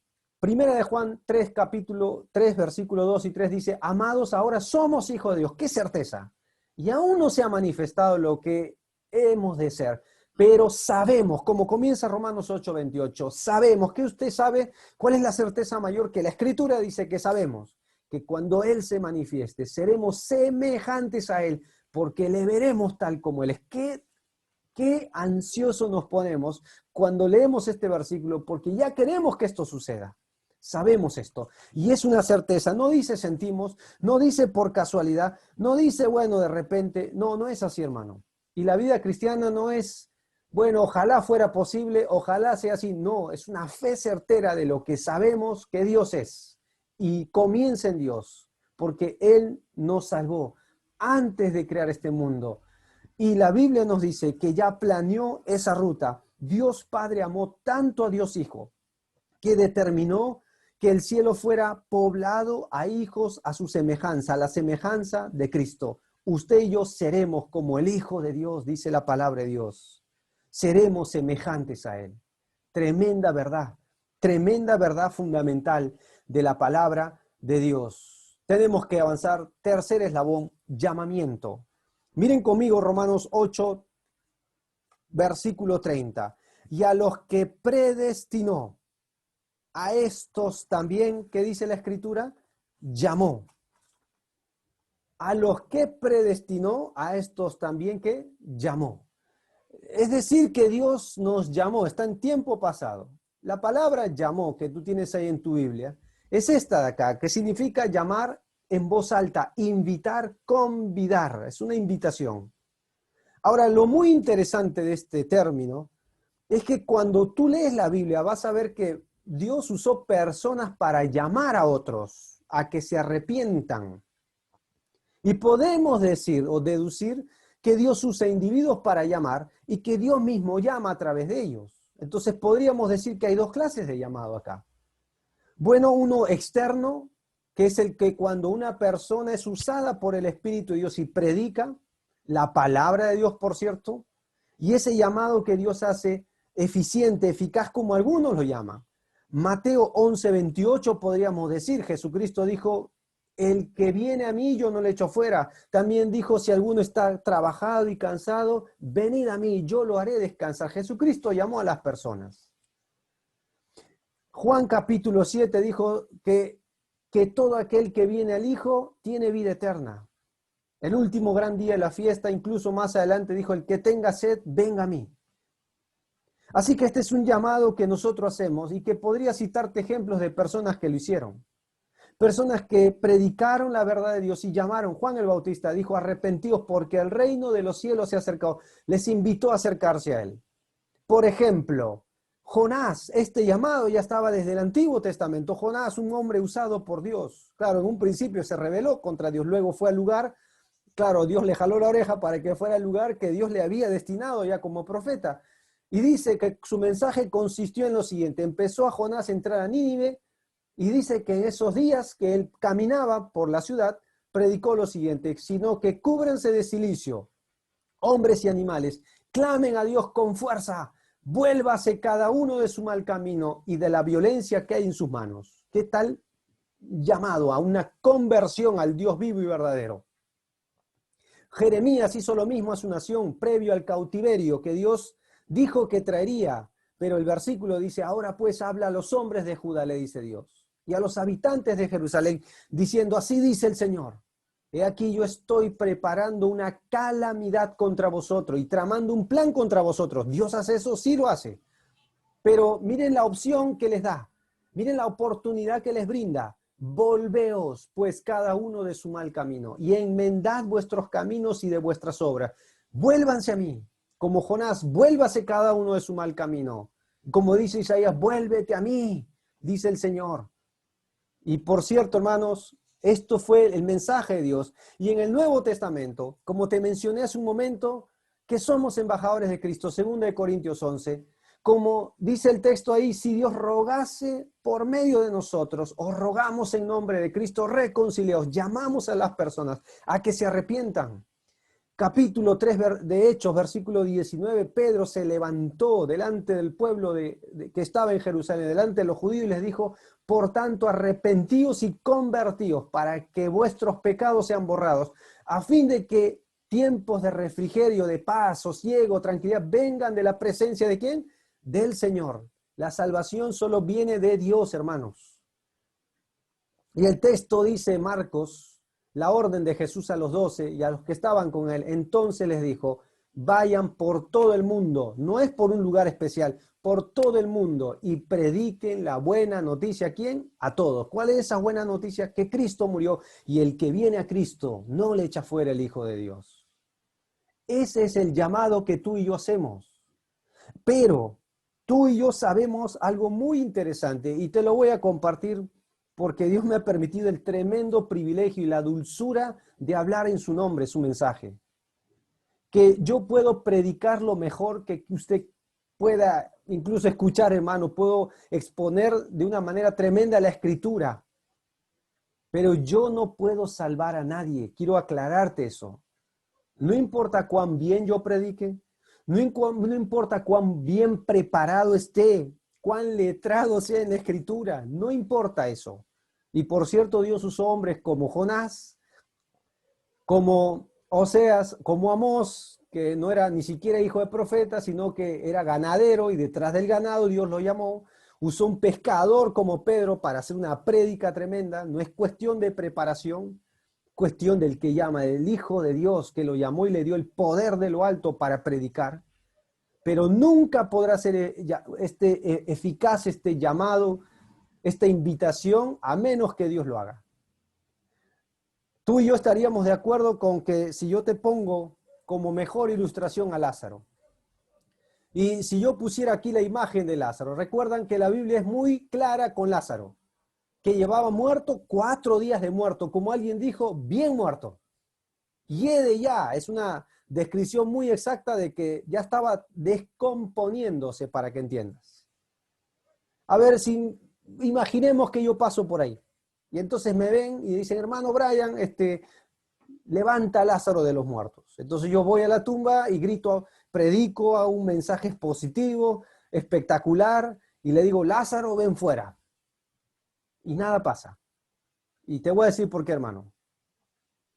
Primera de Juan 3, capítulo 3, versículo 2 y 3 dice, amados, ahora somos hijos de Dios. ¡Qué certeza! Y aún no se ha manifestado lo que hemos de ser, Pero sabemos, como comienza Romanos 8:28, sabemos que usted sabe cuál es la certeza mayor que la Escritura dice que sabemos, que cuando Él se manifieste, seremos semejantes a Él, porque le veremos tal como Él es. Qué ansioso nos ponemos cuando leemos este versículo, porque ya queremos que esto suceda. Sabemos esto. Y es una certeza. No dice sentimos, no dice por casualidad, no dice, bueno, de repente. No, no es así, hermano. Y la vida cristiana no es, bueno, ojalá fuera posible, ojalá sea así. No, es una fe certera de lo que sabemos que Dios es. Y comienza en Dios, porque Él nos salvó antes de crear este mundo. Y la Biblia nos dice que ya planeó esa ruta. Dios Padre amó tanto a Dios Hijo que determinó que el cielo fuera poblado a hijos a su semejanza, a la semejanza de Cristo. Usted y yo seremos como el Hijo de Dios, dice la palabra de Dios. Seremos semejantes a Él. Tremenda verdad fundamental de la palabra de Dios. Tenemos que avanzar. Tercer eslabón, llamamiento. Miren conmigo Romanos 8, versículo 30. Y a los que predestinó, a estos también, ¿qué dice la Escritura? Llamó. A los que predestinó, a estos también, ¿qué? Llamó. Es decir, que Dios nos llamó, está en tiempo pasado. La palabra llamó, que tú tienes ahí en tu Biblia, es esta de acá, que significa llamar en voz alta, invitar, convidar, es una invitación. Ahora, lo muy interesante de este término es que cuando tú lees la Biblia vas a ver que Dios usó personas para llamar a otros a que se arrepientan. Y podemos decir o deducir que Dios usa individuos para llamar y que Dios mismo llama a través de ellos. Entonces podríamos decir que hay dos clases de llamado acá. Bueno, uno externo, que es el que cuando una persona es usada por el Espíritu de Dios y predica la palabra de Dios, por cierto, y ese llamado que Dios hace eficiente, eficaz, como algunos lo llaman. Mateo 11:28 podríamos decir, Jesucristo dijo, el que viene a mí yo no le echo fuera. También dijo, si alguno está trabajado y cansado, venid a mí, yo lo haré descansar. Jesucristo llamó a las personas. Juan capítulo 7 dijo que todo aquel que viene al Hijo tiene vida eterna. El último gran día de la fiesta, incluso más adelante dijo, el que tenga sed, venga a mí. Así que este es un llamado que nosotros hacemos y que podría citarte ejemplos de personas que lo hicieron. Personas que predicaron la verdad de Dios y llamaron. Juan el Bautista dijo, arrepentíos porque el reino de los cielos se ha acercado. Les invitó a acercarse a él. Por ejemplo, Jonás, este llamado ya estaba desde el Antiguo Testamento. Jonás, un hombre usado por Dios. Claro, en un principio se rebeló contra Dios, luego fue al lugar. Claro, Dios le jaló la oreja para que fuera al lugar que Dios le había destinado ya como profeta. Y dice que su mensaje consistió en lo siguiente. Empezó a Jonás a entrar a Nínive y dice que en esos días que él caminaba por la ciudad, predicó lo siguiente, sino que cúbrense de cilicio, hombres y animales, clamen a Dios con fuerza, vuélvase cada uno de su mal camino y de la violencia que hay en sus manos. ¿Qué tal llamado a una conversión al Dios vivo y verdadero? Jeremías hizo lo mismo a su nación previo al cautiverio que Dios dijo que traería, pero el versículo dice, ahora pues habla a los hombres de Judá, le dice Dios, y a los habitantes de Jerusalén, diciendo, así dice el Señor, he aquí yo estoy preparando una calamidad contra vosotros y tramando un plan contra vosotros. Dios hace eso, sí lo hace, pero miren la opción que les da, miren la oportunidad que les brinda. Volveos, pues, cada uno de su mal camino, y enmendad vuestros caminos y de vuestras obras. Vuélvanse a mí, como Jonás, vuélvase cada uno de su mal camino. Como dice Isaías, vuélvete a mí, dice el Señor. Y por cierto, hermanos, esto fue el mensaje de Dios. Y en el Nuevo Testamento, como te mencioné hace un momento, que somos embajadores de Cristo, 2 Corintios 11, como dice el texto ahí, si Dios rogase por medio de nosotros, os rogamos en nombre de Cristo, reconciliaos, llamamos a las personas a que se arrepientan. Capítulo 3 de Hechos, versículo 19, Pedro se levantó delante del pueblo que estaba en Jerusalén, delante de los judíos, y les dijo, por tanto, arrepentíos y convertíos para que vuestros pecados sean borrados, a fin de que tiempos de refrigerio, de paz, sosiego, tranquilidad, vengan de la presencia ¿de quién? Del Señor. La salvación solo viene de Dios, hermanos. Y el texto dice, Marcos, la orden de Jesús a los 12 y a los que estaban con él, entonces les dijo, vayan por todo el mundo, no es por un lugar especial, por todo el mundo y prediquen la buena noticia. ¿A quién? A todos. ¿Cuál es esa buena noticia? Que Cristo murió y el que viene a Cristo no le echa fuera el Hijo de Dios. Ese es el llamado que tú y yo hacemos. Pero tú y yo sabemos algo muy interesante y te lo voy a compartir porque Dios me ha permitido el tremendo privilegio y la dulzura de hablar en su nombre, su mensaje. Que yo puedo predicarlo mejor que usted pueda incluso escuchar, hermano. Puedo exponer de una manera tremenda la Escritura. Pero yo no puedo salvar a nadie. Quiero aclararte eso. No importa cuán bien yo predique, no importa cuán bien preparado esté, cuán letrado sea en la Escritura, no importa eso. Y por cierto, Dios usó hombres como Jonás, como Oseas, como Amós, que no era ni siquiera hijo de profeta, sino que era ganadero y detrás del ganado Dios lo llamó. Usó un pescador como Pedro para hacer una prédica tremenda. No es cuestión de preparación, cuestión del que llama, del Hijo de Dios, que lo llamó y le dio el poder de lo alto para predicar. Pero nunca podrá ser eficaz este llamado, esta invitación, a menos que Dios lo haga. Tú y yo estaríamos de acuerdo con que si yo te pongo como mejor ilustración a Lázaro, y si yo pusiera aquí la imagen de Lázaro, recuerdan que la Biblia es muy clara con Lázaro, que llevaba muerto 4 días de muerto, como alguien dijo, bien muerto. Hiede ya, es una descripción muy exacta de que ya estaba descomponiéndose, para que entiendas. A ver, si imaginemos que yo paso por ahí, y entonces me ven y dicen, hermano Brian, levanta a Lázaro de los muertos. Entonces yo voy a la tumba y grito, predico a un mensaje positivo, espectacular, y le digo, Lázaro, ven fuera. Y nada pasa. Y te voy a decir por qué, hermano.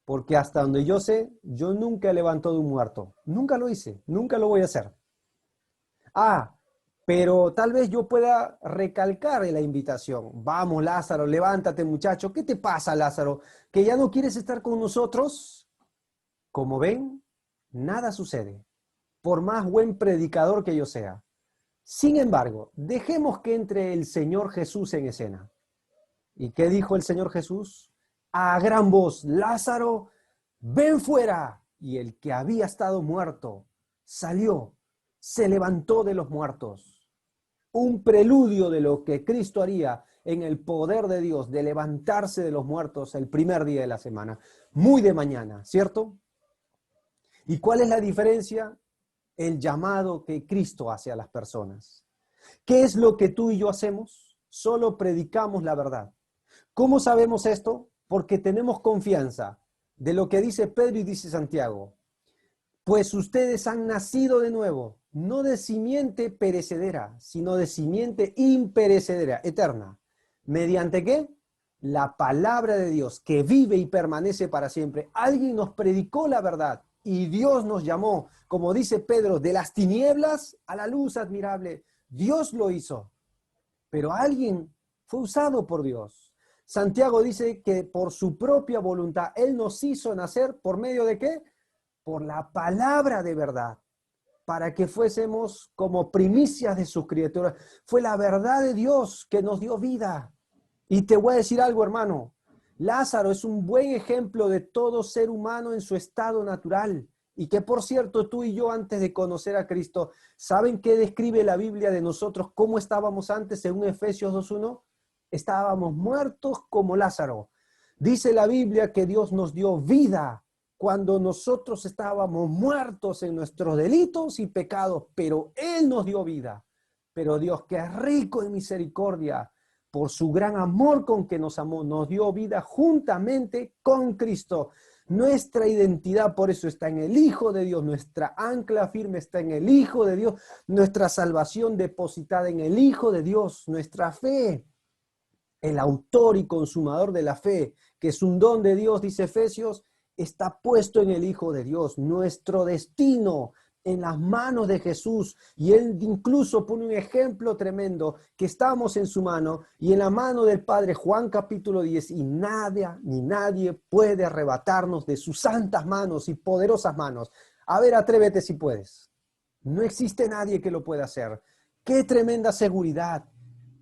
Porque hasta donde yo sé, yo nunca he levantado de un muerto. Nunca lo hice, nunca lo voy a hacer. Pero tal vez yo pueda recalcar en la invitación. Vamos, Lázaro, levántate, muchacho. ¿Qué te pasa, Lázaro? ¿Que ya no quieres estar con nosotros? Como ven, nada sucede, por más buen predicador que yo sea. Sin embargo, dejemos que entre el Señor Jesús en escena. ¿Y qué dijo el Señor Jesús? A gran voz, Lázaro, ven fuera. Y el que había estado muerto salió, se levantó de los muertos. Un preludio de lo que Cristo haría en el poder de Dios, de levantarse de los muertos el primer día de la semana, muy de mañana, ¿cierto? ¿Y cuál es la diferencia? El llamado que Cristo hace a las personas. ¿Qué es lo que tú y yo hacemos? Solo predicamos la verdad. ¿Cómo sabemos esto? Porque tenemos confianza de lo que dice Pedro y dice Santiago. Pues ustedes han nacido de nuevo, no de simiente perecedera, sino de simiente imperecedera, eterna. ¿Mediante qué? La palabra de Dios, que vive y permanece para siempre. Alguien nos predicó la verdad y Dios nos llamó, como dice Pedro, de las tinieblas a la luz admirable. Dios lo hizo, pero alguien fue usado por Dios. Santiago dice que por su propia voluntad, Él nos hizo nacer por medio de ¿qué? Por la palabra de verdad, para que fuésemos como primicias de sus criaturas. Fue la verdad de Dios que nos dio vida. Y te voy a decir algo, hermano. Lázaro es un buen ejemplo de todo ser humano en su estado natural. Y que, por cierto, tú y yo, antes de conocer a Cristo, ¿saben qué describe la Biblia de nosotros? ¿Cómo estábamos antes, según Efesios 2:1? Estábamos muertos como Lázaro. Dice la Biblia que Dios nos dio vida cuando nosotros estábamos muertos en nuestros delitos y pecados, pero Él nos dio vida. Pero Dios, que es rico en misericordia, por su gran amor con que nos amó, nos dio vida juntamente con Cristo. Nuestra identidad por eso está en el Hijo de Dios, nuestra ancla firme está en el Hijo de Dios, nuestra salvación depositada en el Hijo de Dios, nuestra fe, el autor y consumador de la fe, que es un don de Dios, dice Efesios, está puesto en el Hijo de Dios. Nuestro destino en las manos de Jesús, y Él incluso pone un ejemplo tremendo, que estamos en su mano y en la mano del Padre. Juan capítulo 10, y nadie ni nadie puede arrebatarnos de sus santas manos y poderosas manos. A ver, atrévete si puedes. No existe nadie que lo pueda hacer. Qué tremenda seguridad,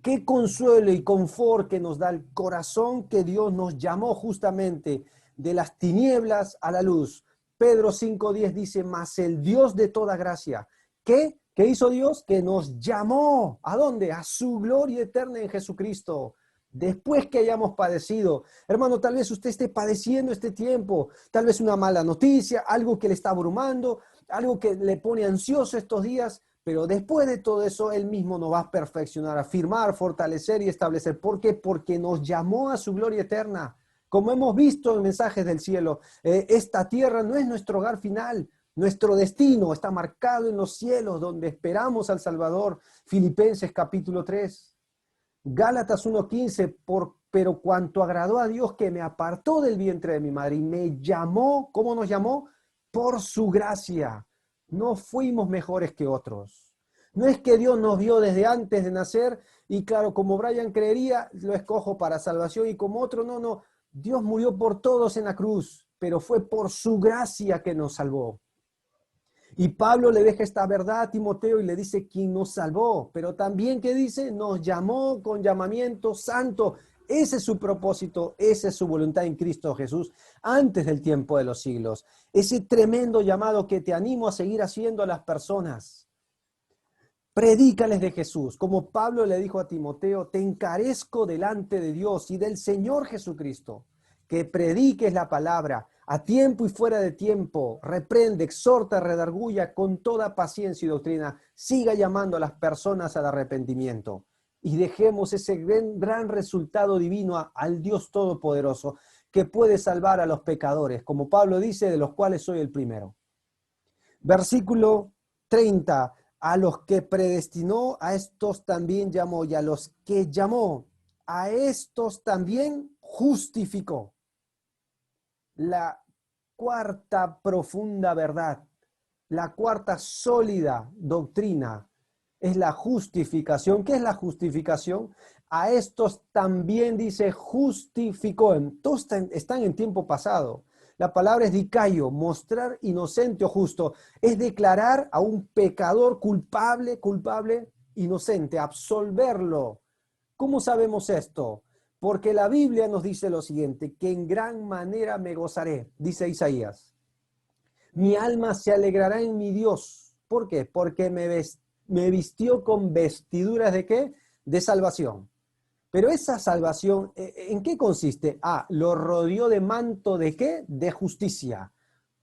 qué consuelo y confort que nos da el corazón, que Dios nos llamó justamente de las tinieblas a la luz. Pedro 5:10 dice, mas el Dios de toda gracia, ¿qué? ¿Qué hizo Dios? Que nos llamó. ¿A dónde? A su gloria eterna en Jesucristo. Después que hayamos padecido. Hermano, tal vez usted esté padeciendo este tiempo, tal vez una mala noticia, algo que le está abrumando, algo que le pone ansioso estos días, pero después de todo eso, Él mismo nos va a perfeccionar, afirmar, fortalecer y establecer. ¿Por qué? Porque nos llamó a su gloria eterna. Como hemos visto en mensajes del cielo, esta tierra no es nuestro hogar final. Nuestro destino está marcado en los cielos, donde esperamos al Salvador. Filipenses capítulo 3. Gálatas 1:15, pero cuanto agradó a Dios, que me apartó del vientre de mi madre y me llamó. ¿Cómo nos llamó? Por su gracia. No fuimos mejores que otros. No es que Dios nos vio desde antes de nacer y claro, como Brian creería, lo escojo para salvación, y como otro, no. Dios murió por todos en la cruz, pero fue por su gracia que nos salvó. Y Pablo le deja esta verdad a Timoteo y le dice quién nos salvó, pero también que dice, nos llamó con llamamiento santo. Ese es su propósito, esa es su voluntad en Cristo Jesús antes del tiempo de los siglos. Ese tremendo llamado que te animo a seguir haciendo a las personas. Predícales de Jesús, como Pablo le dijo a Timoteo, te encarezco delante de Dios y del Señor Jesucristo, que prediques la palabra a tiempo y fuera de tiempo, reprende, exhorta, redarguya con toda paciencia y doctrina, siga llamando a las personas al arrepentimiento y dejemos ese gran resultado divino al Dios Todopoderoso, que puede salvar a los pecadores, como Pablo dice, de los cuales soy el primero. Versículo 30. A los que predestinó, a estos también llamó, y a los que llamó, a estos también justificó. La cuarta profunda verdad, la cuarta sólida doctrina es la justificación. ¿Qué es la justificación? A estos también dice justificó. Todos están en tiempo pasado. La palabra es dicaio, mostrar inocente o justo. Es declarar a un pecador culpable, inocente, absolverlo. ¿Cómo sabemos esto? Porque la Biblia nos dice lo siguiente, que en gran manera me gozaré, dice Isaías. Mi alma se alegrará en mi Dios. ¿Por qué? Porque me vistió con vestiduras ¿de qué? De salvación. Pero esa salvación, ¿en qué consiste? Lo rodeó de manto ¿de qué? De justicia.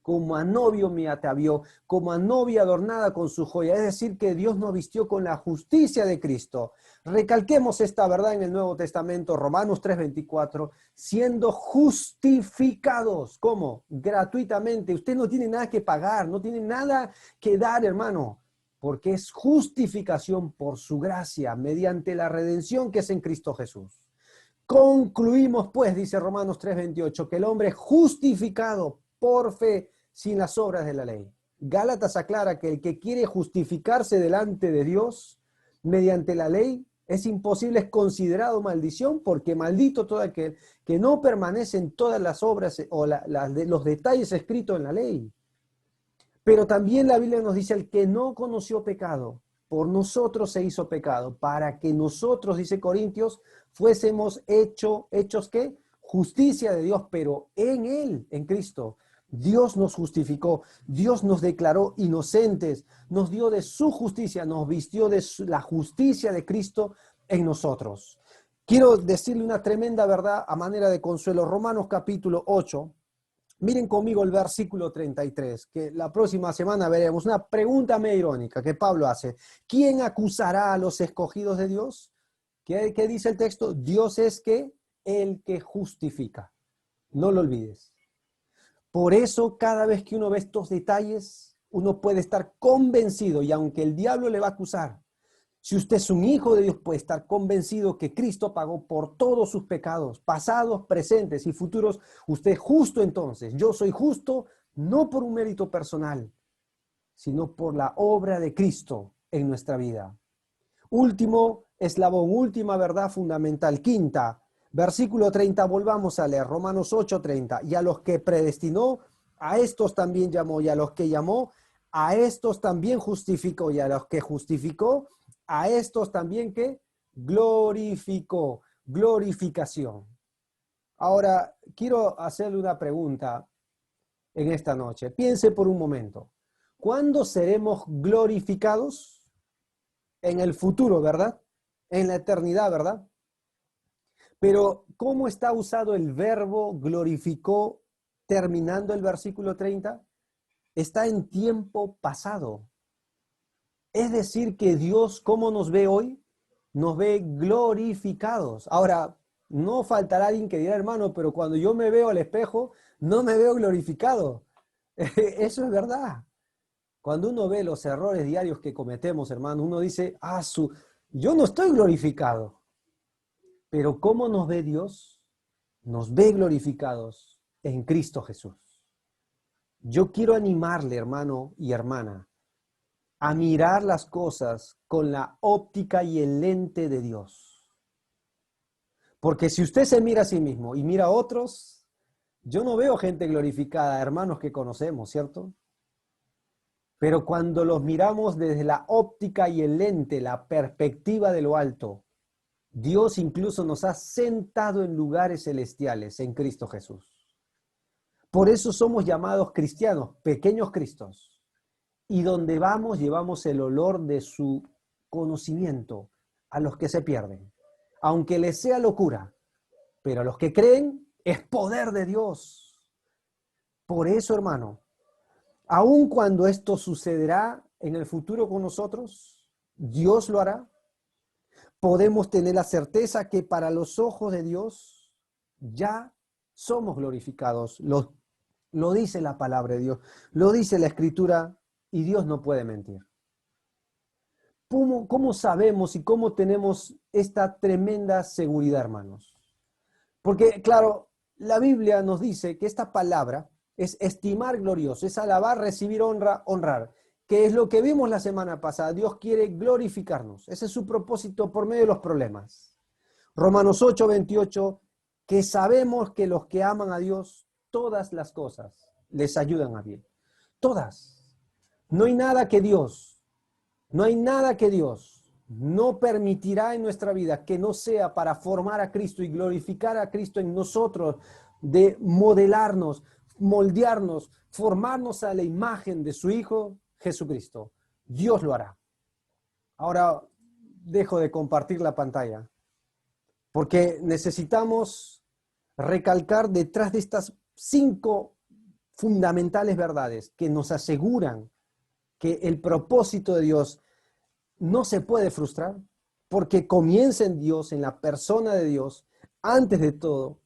Como a novio me atavió, como a novia adornada con su joya. Es decir, que Dios nos vistió con la justicia de Cristo. Recalquemos esta verdad en el Nuevo Testamento, Romanos 3:24, siendo justificados. ¿Cómo? Gratuitamente. Usted no tiene nada que pagar, no tiene nada que dar, hermano, porque es justificación por su gracia, mediante la redención que es en Cristo Jesús. Concluimos, pues, dice Romanos 3:28, que el hombre es justificado por fe sin las obras de la ley. Gálatas aclara que el que quiere justificarse delante de Dios mediante la ley es imposible, es considerado maldición, porque maldito todo aquel que no permanece en todas las obras o los detalles escritos en la ley. Pero también la Biblia nos dice, el que no conoció pecado, por nosotros se hizo pecado, para que nosotros, dice Corintios, fuésemos hechos ¿qué? Justicia de Dios, pero en Él, en Cristo. Dios nos justificó, Dios nos declaró inocentes, nos dio de su justicia, nos vistió de la justicia de Cristo en nosotros. Quiero decirle una tremenda verdad a manera de consuelo. Romanos capítulo 8. Miren conmigo el versículo 33, que la próxima semana veremos una pregunta medio irónica que Pablo hace. ¿Quién acusará a los escogidos de Dios? ¿Qué dice el texto? Dios es que el que justifica. No lo olvides. Por eso, cada vez que uno ve estos detalles, uno puede estar convencido, y aunque el diablo le va a acusar, Si usted es un hijo de Dios, puede estar convencido que Cristo pagó por todos sus pecados, pasados, presentes y futuros. Usted es justo entonces. Yo soy justo no por un mérito personal, sino por la obra de Cristo en nuestra vida. Último eslabón, última verdad fundamental, quinta, versículo 30, volvamos a leer, Romanos 8:30. Y a los que predestinó, a estos también llamó, y a los que llamó, a estos también justificó, y a los que justificó, a estos también que glorificó, glorificación. Ahora, quiero hacerle una pregunta en esta noche. Piense por un momento. ¿Cuándo seremos glorificados? En el futuro, ¿verdad? En la eternidad, ¿verdad? Pero, ¿cómo está usado el verbo glorificó terminando el versículo 30? Está en tiempo pasado. Es decir, que Dios, ¿cómo nos ve hoy? Nos ve glorificados. Ahora, no faltará alguien que dirá, hermano, pero cuando yo me veo al espejo, no me veo glorificado. Eso es verdad. Cuando uno ve los errores diarios que cometemos, hermano, uno dice, yo no estoy glorificado. Pero ¿cómo nos ve Dios? Nos ve glorificados en Cristo Jesús. Yo quiero animarle, hermano y hermana, a mirar las cosas con la óptica y el lente de Dios. Porque si usted se mira a sí mismo y mira a otros, yo no veo gente glorificada, hermanos que conocemos, ¿cierto? Pero cuando los miramos desde la óptica y el lente, la perspectiva de lo alto, Dios incluso nos ha sentado en lugares celestiales en Cristo Jesús. Por eso somos llamados cristianos, pequeños Cristos. Y donde vamos, llevamos el olor de su conocimiento a los que se pierden. Aunque les sea locura, pero a los que creen es poder de Dios. Por eso, hermano, aun cuando esto sucederá en el futuro con nosotros, Dios lo hará. Podemos tener la certeza que para los ojos de Dios ya somos glorificados. Lo dice la palabra de Dios, lo dice la Escritura y Dios no puede mentir. ¿Cómo sabemos y cómo tenemos esta tremenda seguridad, hermanos? Porque, claro, la Biblia nos dice que esta palabra es estimar glorioso, es alabar, recibir honra, honrar, que es lo que vimos la semana pasada. Dios quiere glorificarnos. Ese es su propósito por medio de los problemas. Romanos 8:28, que sabemos que los que aman a Dios, todas las cosas les ayudan a bien. Todas. No hay nada que Dios no permitirá en nuestra vida que no sea para formar a Cristo y glorificar a Cristo en nosotros, de modelarnos, moldearnos, formarnos a la imagen de su Hijo Jesucristo. Dios lo hará. Ahora dejo de compartir la pantalla porque necesitamos recalcar detrás de estas 5 fundamentales verdades que nos aseguran que el propósito de Dios no se puede frustrar porque comienza en Dios, en la persona de Dios, antes de todo,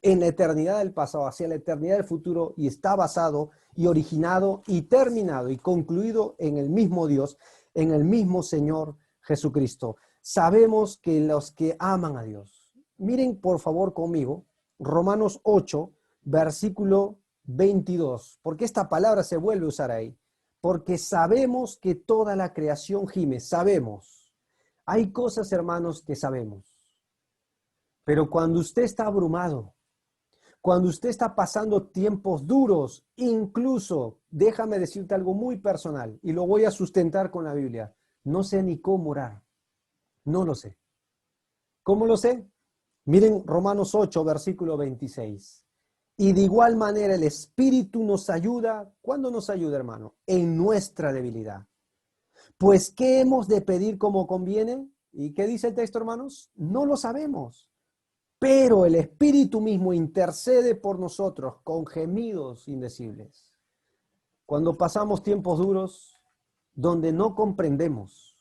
en la eternidad del pasado, hacia la eternidad del futuro, y está basado y originado y terminado y concluido en el mismo Dios, en el mismo Señor Jesucristo. Sabemos que los que aman a Dios, miren por favor conmigo, Romanos 8, versículo 22, porque esta palabra se vuelve a usar ahí. Porque sabemos que toda la creación gime, sabemos. Hay cosas, hermanos, que sabemos. Pero cuando usted está abrumado, cuando usted está pasando tiempos duros, incluso, déjame decirte algo muy personal, y lo voy a sustentar con la Biblia, no sé ni cómo orar. No lo sé. ¿Cómo lo sé? Miren Romanos 8, versículo 26. Y de igual manera el Espíritu nos ayuda. ¿Cuándo nos ayuda, hermano? En nuestra debilidad. Pues, ¿qué hemos de pedir como conviene? ¿Y qué dice el texto, hermanos? No lo sabemos. Pero el Espíritu mismo intercede por nosotros con gemidos indecibles. Cuando pasamos tiempos duros, donde no comprendemos,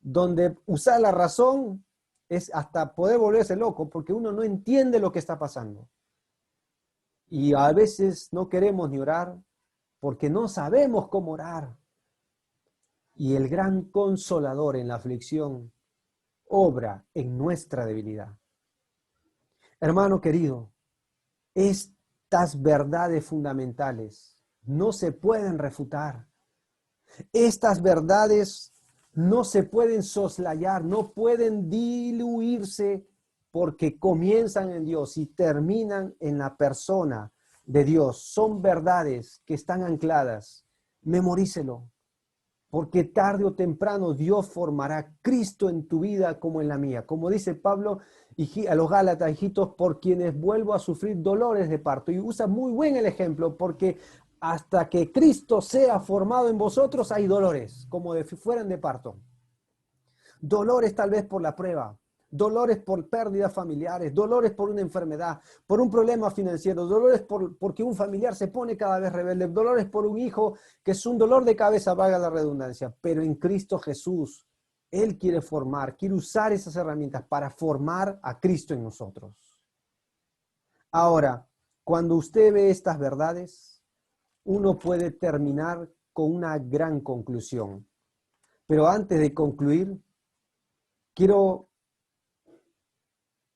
donde usar la razón es hasta poder volverse loco, porque uno no entiende lo que está pasando. Y a veces no queremos ni orar porque no sabemos cómo orar. y el gran consolador en la aflicción obra en nuestra debilidad. Hermano querido, estas verdades fundamentales no se pueden refutar. Estas verdades no se pueden soslayar, no pueden diluirse porque comienzan en Dios y terminan en la persona de Dios. Son verdades que están ancladas. Memorícelo, porque tarde o temprano Dios formará Cristo en tu vida como en la mía. Como dice Pablo a los Gálatas, hijitos, por quienes vuelvo a sufrir dolores de parto. Y usa muy buen el ejemplo, porque hasta que Cristo sea formado en vosotros hay dolores, como si fueran de parto. Dolores tal vez por la prueba, dolores por pérdidas familiares, dolores por una enfermedad, por un problema financiero, dolores porque un familiar se pone cada vez rebelde, dolores por un hijo que es un dolor de cabeza, valga la redundancia. Pero en Cristo Jesús, Él quiere formar, quiere usar esas herramientas para formar a Cristo en nosotros. Ahora, cuando usted ve estas verdades, uno puede terminar con una gran conclusión. Pero antes de concluir, quiero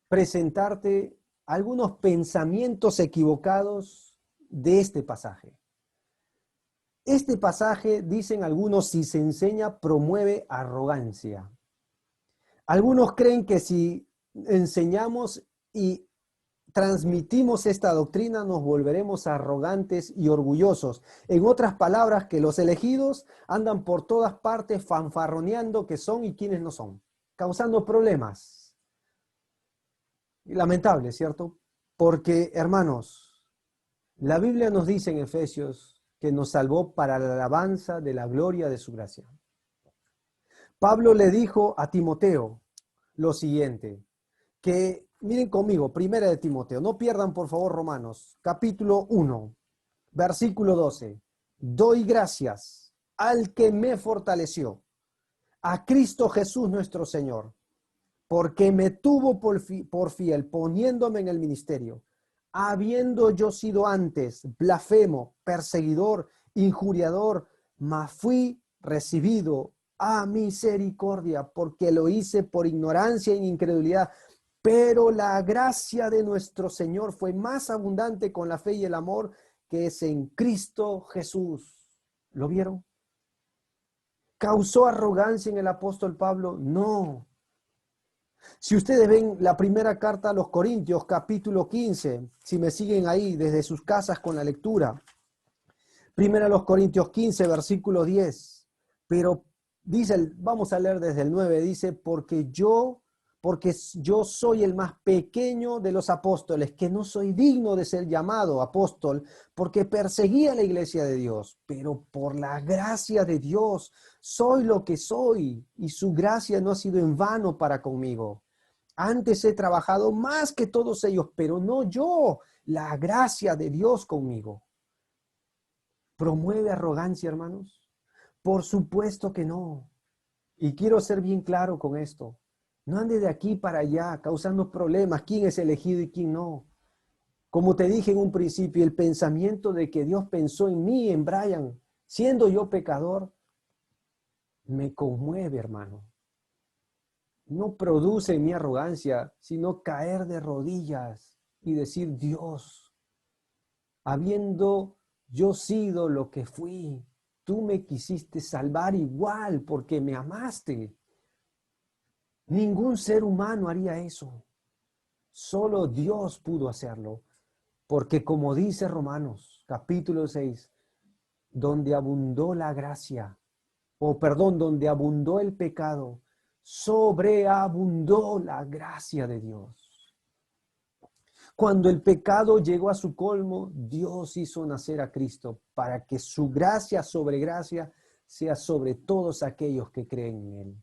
presentarte algunos pensamientos equivocados de este pasaje. Este pasaje, dicen algunos, si se enseña, promueve arrogancia. Algunos creen que si enseñamos y transmitimos esta doctrina, nos volveremos arrogantes y orgullosos. En otras palabras, que los elegidos andan por todas partes fanfarroneando que son y quienes no son, causando problemas. Lamentable, ¿cierto? Porque, hermanos, la Biblia nos dice en Efesios que nos salvó para la alabanza de la gloria de su gracia. Pablo le dijo a Timoteo lo siguiente, que miren conmigo, primera de Timoteo, no pierdan por favor Romanos, capítulo 1, versículo 12. Doy gracias al que me fortaleció, a Cristo Jesús nuestro Señor, porque me tuvo por fiel, poniéndome en el ministerio, habiendo yo sido antes blasfemo, perseguidor, injuriador, mas fui recibido a misericordia, porque lo hice por ignorancia e incredulidad. Pero la gracia de nuestro Señor fue más abundante con la fe y el amor que es en Cristo Jesús. ¿Lo vieron? ¿Causó arrogancia en el apóstol Pablo? No. Si ustedes ven la primera carta a los Corintios, capítulo 15, si me siguen ahí desde sus casas con la lectura, primera a los Corintios 15, versículo 10, pero dice, vamos a leer desde el 9, dice, porque yo soy el más pequeño de los apóstoles, que no soy digno de ser llamado apóstol, porque perseguía la iglesia de Dios, pero por la gracia de Dios soy lo que soy, y su gracia no ha sido en vano para conmigo. Antes he trabajado más que todos ellos, pero no yo, la gracia de Dios conmigo. ¿Promueve arrogancia, hermanos? Por supuesto que no. Y quiero ser bien claro con esto. No ande de aquí para allá causando problemas, quién es elegido y quién no. Como te dije en un principio, el pensamiento de que Dios pensó en mí, en Brian, siendo yo pecador, me conmueve, hermano. No produce en mi arrogancia, sino caer de rodillas y decir, Dios, habiendo yo sido lo que fui, tú me quisiste salvar igual porque me amaste. Ningún ser humano haría eso. Solo Dios pudo hacerlo. Porque como dice Romanos, capítulo 6, donde abundó la gracia, donde abundó el pecado, sobreabundó la gracia de Dios. Cuando el pecado llegó a su colmo, Dios hizo nacer a Cristo para que su gracia sobre gracia sea sobre todos aquellos que creen en Él.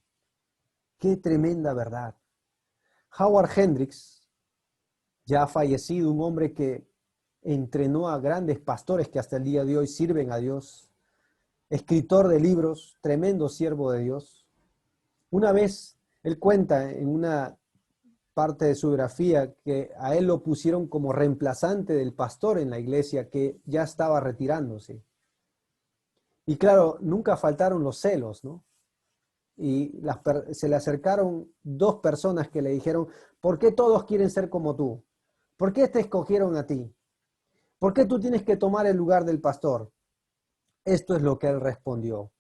¡Qué tremenda verdad! Howard Hendricks, ya fallecido, un hombre que entrenó a grandes pastores que hasta el día de hoy sirven a Dios, escritor de libros, tremendo siervo de Dios. Una vez, él cuenta en una parte de su biografía que a él lo pusieron como reemplazante del pastor en la iglesia que ya estaba retirándose. Y claro, nunca faltaron los celos, ¿no? y se le acercaron dos personas que le dijeron, ¿por qué todos quieren ser como tú? ¿Por qué te escogieron a ti? ¿Por qué tú tienes que tomar el lugar del pastor? Esto es lo que él respondió.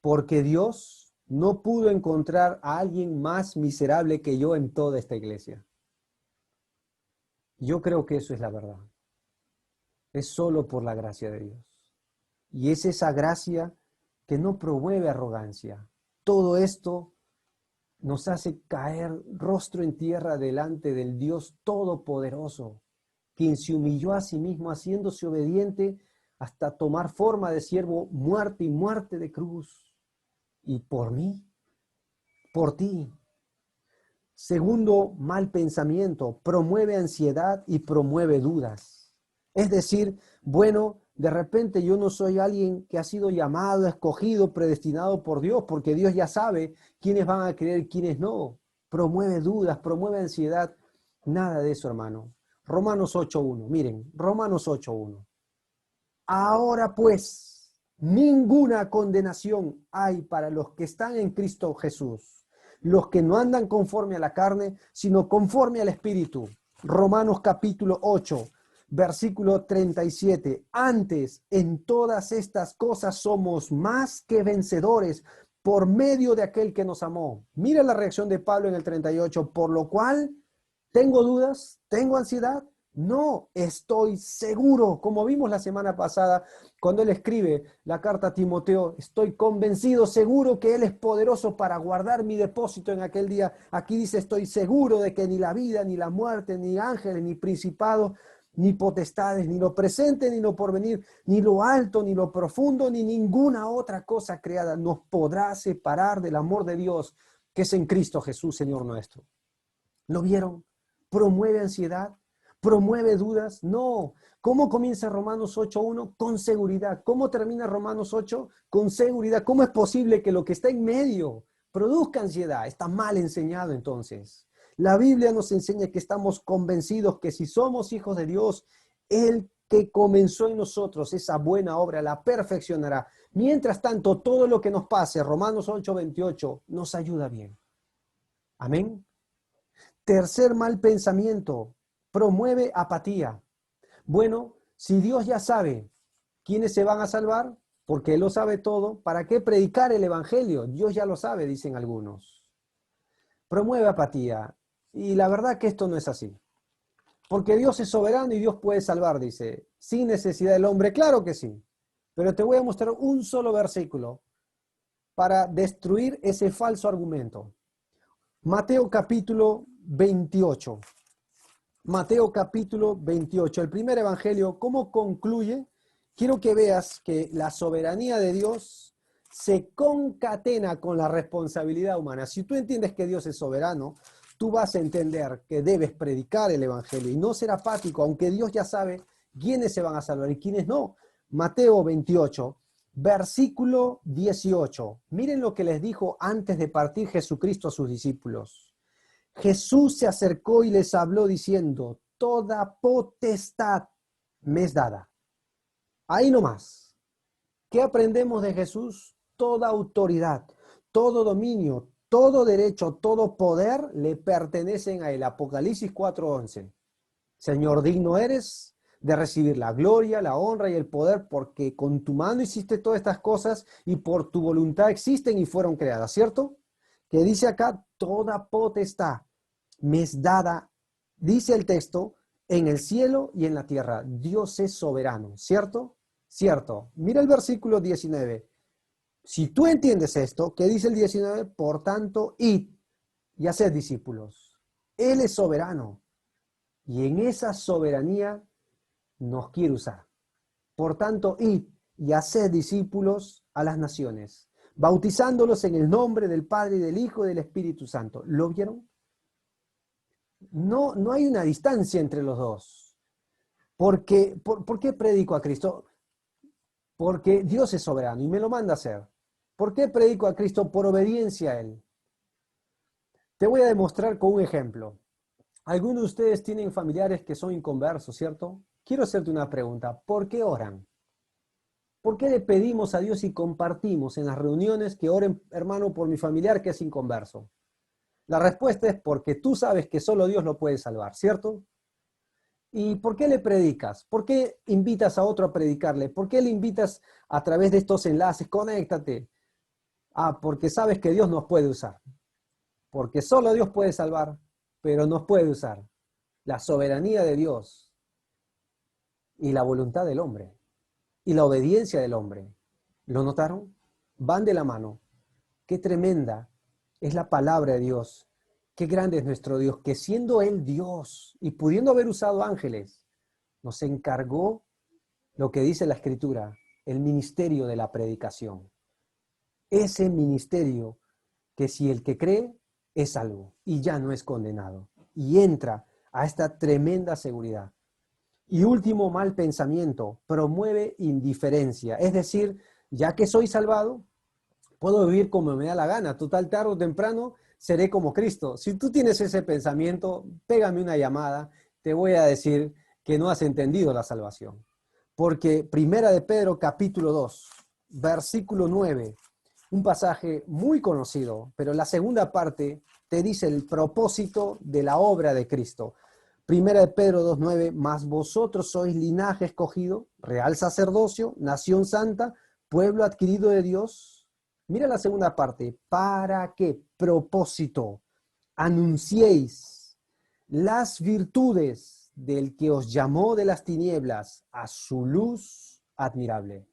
Porque Dios no pudo encontrar a alguien más miserable que yo en toda esta iglesia. Yo creo que eso es la verdad. Es solo por la gracia de Dios. Y es esa gracia que no promueve arrogancia. Todo esto nos hace caer rostro en tierra delante del Dios Todopoderoso, quien se humilló a sí mismo haciéndose obediente hasta tomar forma de siervo, muerte y muerte de cruz. Y por mí, por ti. Segundo, mal pensamiento, promueve ansiedad y promueve dudas. Es decir, bueno, de repente yo no soy alguien que ha sido llamado, escogido, predestinado por Dios, porque Dios ya sabe quiénes van a creer y quiénes no. Promueve dudas, promueve ansiedad. Nada de eso, hermano. Romanos 8.1, miren, Romanos 8.1. Ahora pues, ninguna condenación hay para los que están en Cristo Jesús, los que no andan conforme a la carne, sino conforme al Espíritu. Romanos capítulo 8, versículo 37. Antes, en todas estas cosas somos más que vencedores por medio de aquel que nos amó. Mira la reacción de Pablo en el 38, por lo cual, ¿tengo dudas? ¿Tengo ansiedad? No, estoy seguro, como vimos la semana pasada, cuando él escribe la carta a Timoteo, estoy convencido, seguro que él es poderoso para guardar mi depósito en aquel día. Aquí dice, estoy seguro de que ni la vida, ni la muerte, ni ángeles, ni principados, ni potestades, ni lo presente, ni lo porvenir, ni lo alto, ni lo profundo, ni ninguna otra cosa creada nos podrá separar del amor de Dios que es en Cristo Jesús, Señor nuestro. ¿Lo vieron? ¿Promueve ansiedad? ¿Promueve dudas? No. ¿Cómo comienza Romanos 8.1? Con seguridad. ¿Cómo termina Romanos 8? Con seguridad. ¿Cómo es posible que lo que está en medio produzca ansiedad? Está mal enseñado entonces. La Biblia nos enseña que estamos convencidos que si somos hijos de Dios, Él que comenzó en nosotros esa buena obra la perfeccionará. Mientras tanto, todo lo que nos pase, Romanos 8.28, nos ayuda bien. Amén. Tercer mal pensamiento, promueve apatía. Bueno, si Dios ya sabe quiénes se van a salvar, porque Él lo sabe todo, ¿para qué predicar el Evangelio? Dios ya lo sabe, dicen algunos. Promueve apatía. Y la verdad que esto no es así. Porque Dios es soberano y Dios puede salvar, dice, sin necesidad del hombre. Claro que sí. Pero te voy a mostrar un solo versículo para destruir ese falso argumento. Mateo capítulo 28. Mateo capítulo 28, el primer evangelio, ¿cómo concluye? Quiero que veas que la soberanía de Dios se concatena con la responsabilidad humana. Si tú entiendes que Dios es soberano, tú vas a entender que debes predicar el evangelio y no ser apático, aunque Dios ya sabe quiénes se van a salvar y quiénes no. Mateo 28, versículo 18. Miren lo que les dijo antes de partir Jesucristo a sus discípulos. Jesús se acercó y les habló diciendo, toda potestad me es dada. Ahí nomás. ¿Qué aprendemos de Jesús? Toda autoridad, todo dominio, todo derecho, todo poder le pertenecen a él. Apocalipsis 4:11. Señor, digno eres de recibir la gloria, la honra y el poder, porque con tu mano hiciste todas estas cosas y por tu voluntad existen y fueron creadas, ¿cierto? Que dice acá, toda potestad me es dada, dice el texto, en el cielo y en la tierra. Dios es soberano, ¿cierto? Cierto. Mira el versículo 19. Si tú entiendes esto, ¿qué dice el 19? Por tanto, id y haced discípulos. Él es soberano. Y en esa soberanía nos quiere usar. Por tanto, id y haced discípulos a las naciones, bautizándolos en el nombre del Padre, y del Hijo y del Espíritu Santo. ¿Lo vieron? No hay una distancia entre los dos. ¿Por qué predico a Cristo? Porque Dios es soberano y me lo manda a hacer. ¿Por qué predico a Cristo? Por obediencia a Él. Te voy a demostrar con un ejemplo. Algunos de ustedes tienen familiares que son inconversos, ¿cierto? Quiero hacerte una pregunta. ¿Por qué oran? ¿Por qué le pedimos a Dios y compartimos en las reuniones que oren, hermano, por mi familiar que es inconverso? La respuesta es porque tú sabes que solo Dios lo puede salvar, ¿cierto? ¿Y por qué le predicas? ¿Por qué invitas a otro a predicarle? ¿Por qué le invitas a través de estos enlaces? Conéctate. Ah, porque sabes que Dios nos puede usar. Porque solo Dios puede salvar, pero nos puede usar. La soberanía de Dios y la voluntad del hombre y la obediencia del hombre. ¿Lo notaron? Van de la mano. Qué tremenda es la palabra de Dios. Qué grande es nuestro Dios, que siendo Él Dios y pudiendo haber usado ángeles, nos encargó lo que dice la Escritura, el ministerio de la predicación. Ese ministerio que si el que cree es salvo y ya no es condenado y entra a esta tremenda seguridad. Y último mal pensamiento, promueve indiferencia, es decir, ya que soy salvado, puedo vivir como me da la gana, total tarde o temprano seré como Cristo. Si tú tienes ese pensamiento, pégame una llamada, te voy a decir que no has entendido la salvación. Porque Primera de Pedro capítulo 2, versículo 9, un pasaje muy conocido, pero la segunda parte te dice el propósito de la obra de Cristo. Primera de Pedro 2:9, mas vosotros sois linaje escogido, real sacerdocio, nación santa, pueblo adquirido de Dios. Mira la segunda parte, ¿para qué propósito anunciéis las virtudes del que os llamó de las tinieblas a su luz admirable?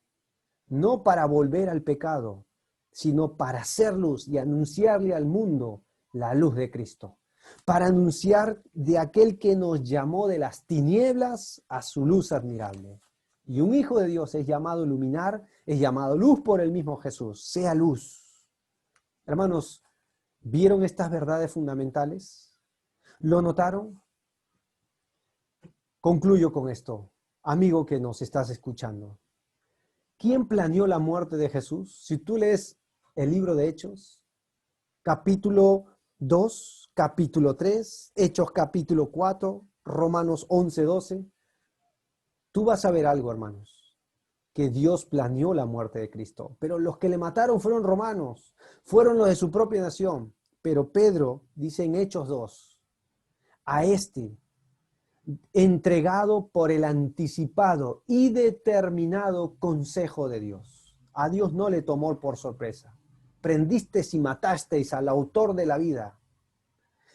No para volver al pecado, sino para hacer luz y anunciarle al mundo la luz de Cristo. Para anunciar de aquel que nos llamó de las tinieblas a su luz admirable. Y un hijo de Dios es llamado iluminar, es llamado luz por el mismo Jesús. Sea luz. Hermanos, ¿vieron estas verdades fundamentales? ¿Lo notaron? Concluyo con esto, amigo que nos estás escuchando. ¿Quién planeó la muerte de Jesús? Si tú lees el libro de Hechos, capítulo 2, capítulo 3, Hechos capítulo 4, Romanos 11, 12, tú vas a ver algo, hermanos, que Dios planeó la muerte de Cristo, pero los que le mataron fueron romanos, fueron los de su propia nación, pero Pedro dice en Hechos 2, a este, entregado por el anticipado y determinado consejo de Dios. A Dios no le tomó por sorpresa. Prendisteis y matasteis al autor de la vida.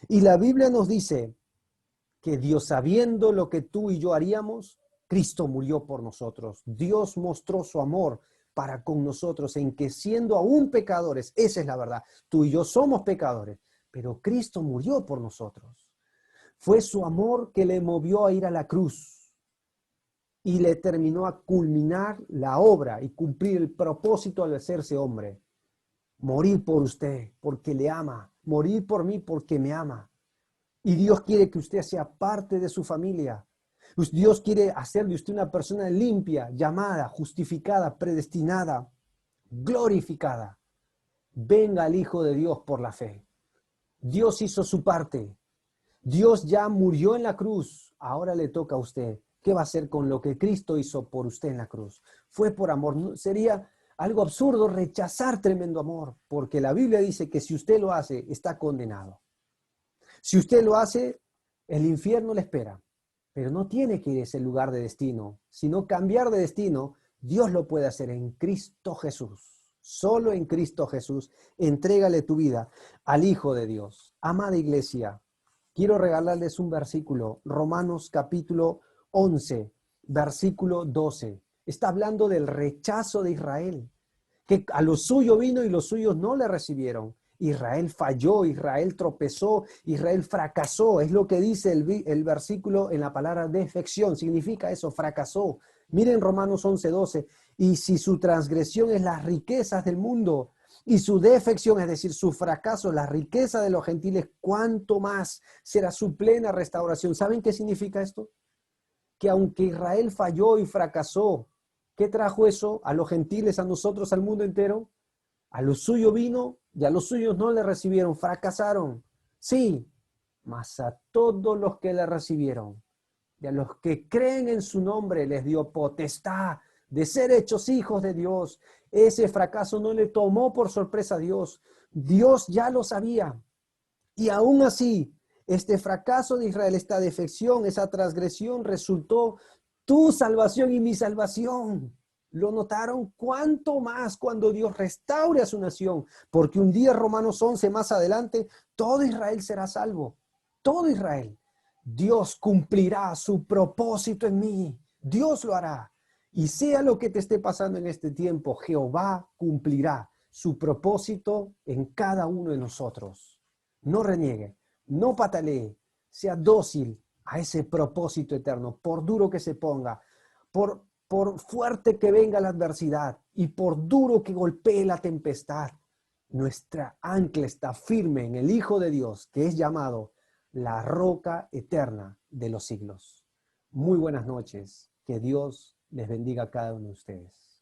Y la Biblia nos dice que Dios, sabiendo lo que tú y yo haríamos, Cristo murió por nosotros. Dios mostró su amor para con nosotros en que siendo aún pecadores, esa es la verdad, tú y yo somos pecadores, pero Cristo murió por nosotros. Fue su amor que le movió a ir a la cruz y le terminó a culminar la obra y cumplir el propósito al hacerse hombre. Morir por usted porque le ama, morir por mí porque me ama. Y Dios quiere que usted sea parte de su familia. Dios quiere hacer de usted una persona limpia, llamada, justificada, predestinada, glorificada. Venga el Hijo de Dios por la fe. Dios hizo su parte. Dios ya murió en la cruz, ahora le toca a usted. ¿Qué va a hacer con lo que Cristo hizo por usted en la cruz? Fue por amor. Sería algo absurdo rechazar tremendo amor, porque la Biblia dice que si usted lo hace, está condenado. Si usted lo hace, el infierno le espera, pero no tiene que ir a ese lugar de destino, sino cambiar de destino. Dios lo puede hacer en Cristo Jesús. Solo en Cristo Jesús. Entrégale tu vida al Hijo de Dios. Amada iglesia, quiero regalarles un versículo, Romanos capítulo 11, versículo 12. Está hablando del rechazo de Israel, que a lo suyo vino y los suyos no le recibieron. Israel falló, Israel tropezó, Israel fracasó. Es lo que dice el versículo en la palabra defección. Significa eso, fracasó. Miren Romanos 11, 12. Y si su transgresión es las riquezas del mundo, y su defección, es decir, su fracaso, la riqueza de los gentiles, ¿cuánto más será su plena restauración? ¿Saben qué significa esto? Que aunque Israel falló y fracasó, ¿qué trajo eso a los gentiles, a nosotros, al mundo entero? A lo suyo vino y a los suyos no le recibieron, fracasaron. Sí, mas a todos los que le recibieron y a los que creen en su nombre les dio potestad de ser hechos hijos de Dios. Ese fracaso no le tomó por sorpresa a Dios. Dios ya lo sabía. Y aún así, este fracaso de Israel, esta defección, esa transgresión resultó tu salvación y mi salvación. ¿Lo notaron? ¿Cuánto más cuando Dios restaure a su nación? Porque un día, Romanos 11 más adelante, todo Israel será salvo. Todo Israel. Dios cumplirá su propósito en mí. Dios lo hará. Y sea lo que te esté pasando en este tiempo, Jehová cumplirá su propósito en cada uno de nosotros. No reniegue, no patalee, sea dócil a ese propósito eterno, por duro que se ponga, por fuerte que venga la adversidad y por duro que golpee la tempestad. Nuestra ancla está firme en el Hijo de Dios, que es llamado la roca eterna de los siglos. Muy buenas noches. Que Dios les bendiga a cada uno de ustedes.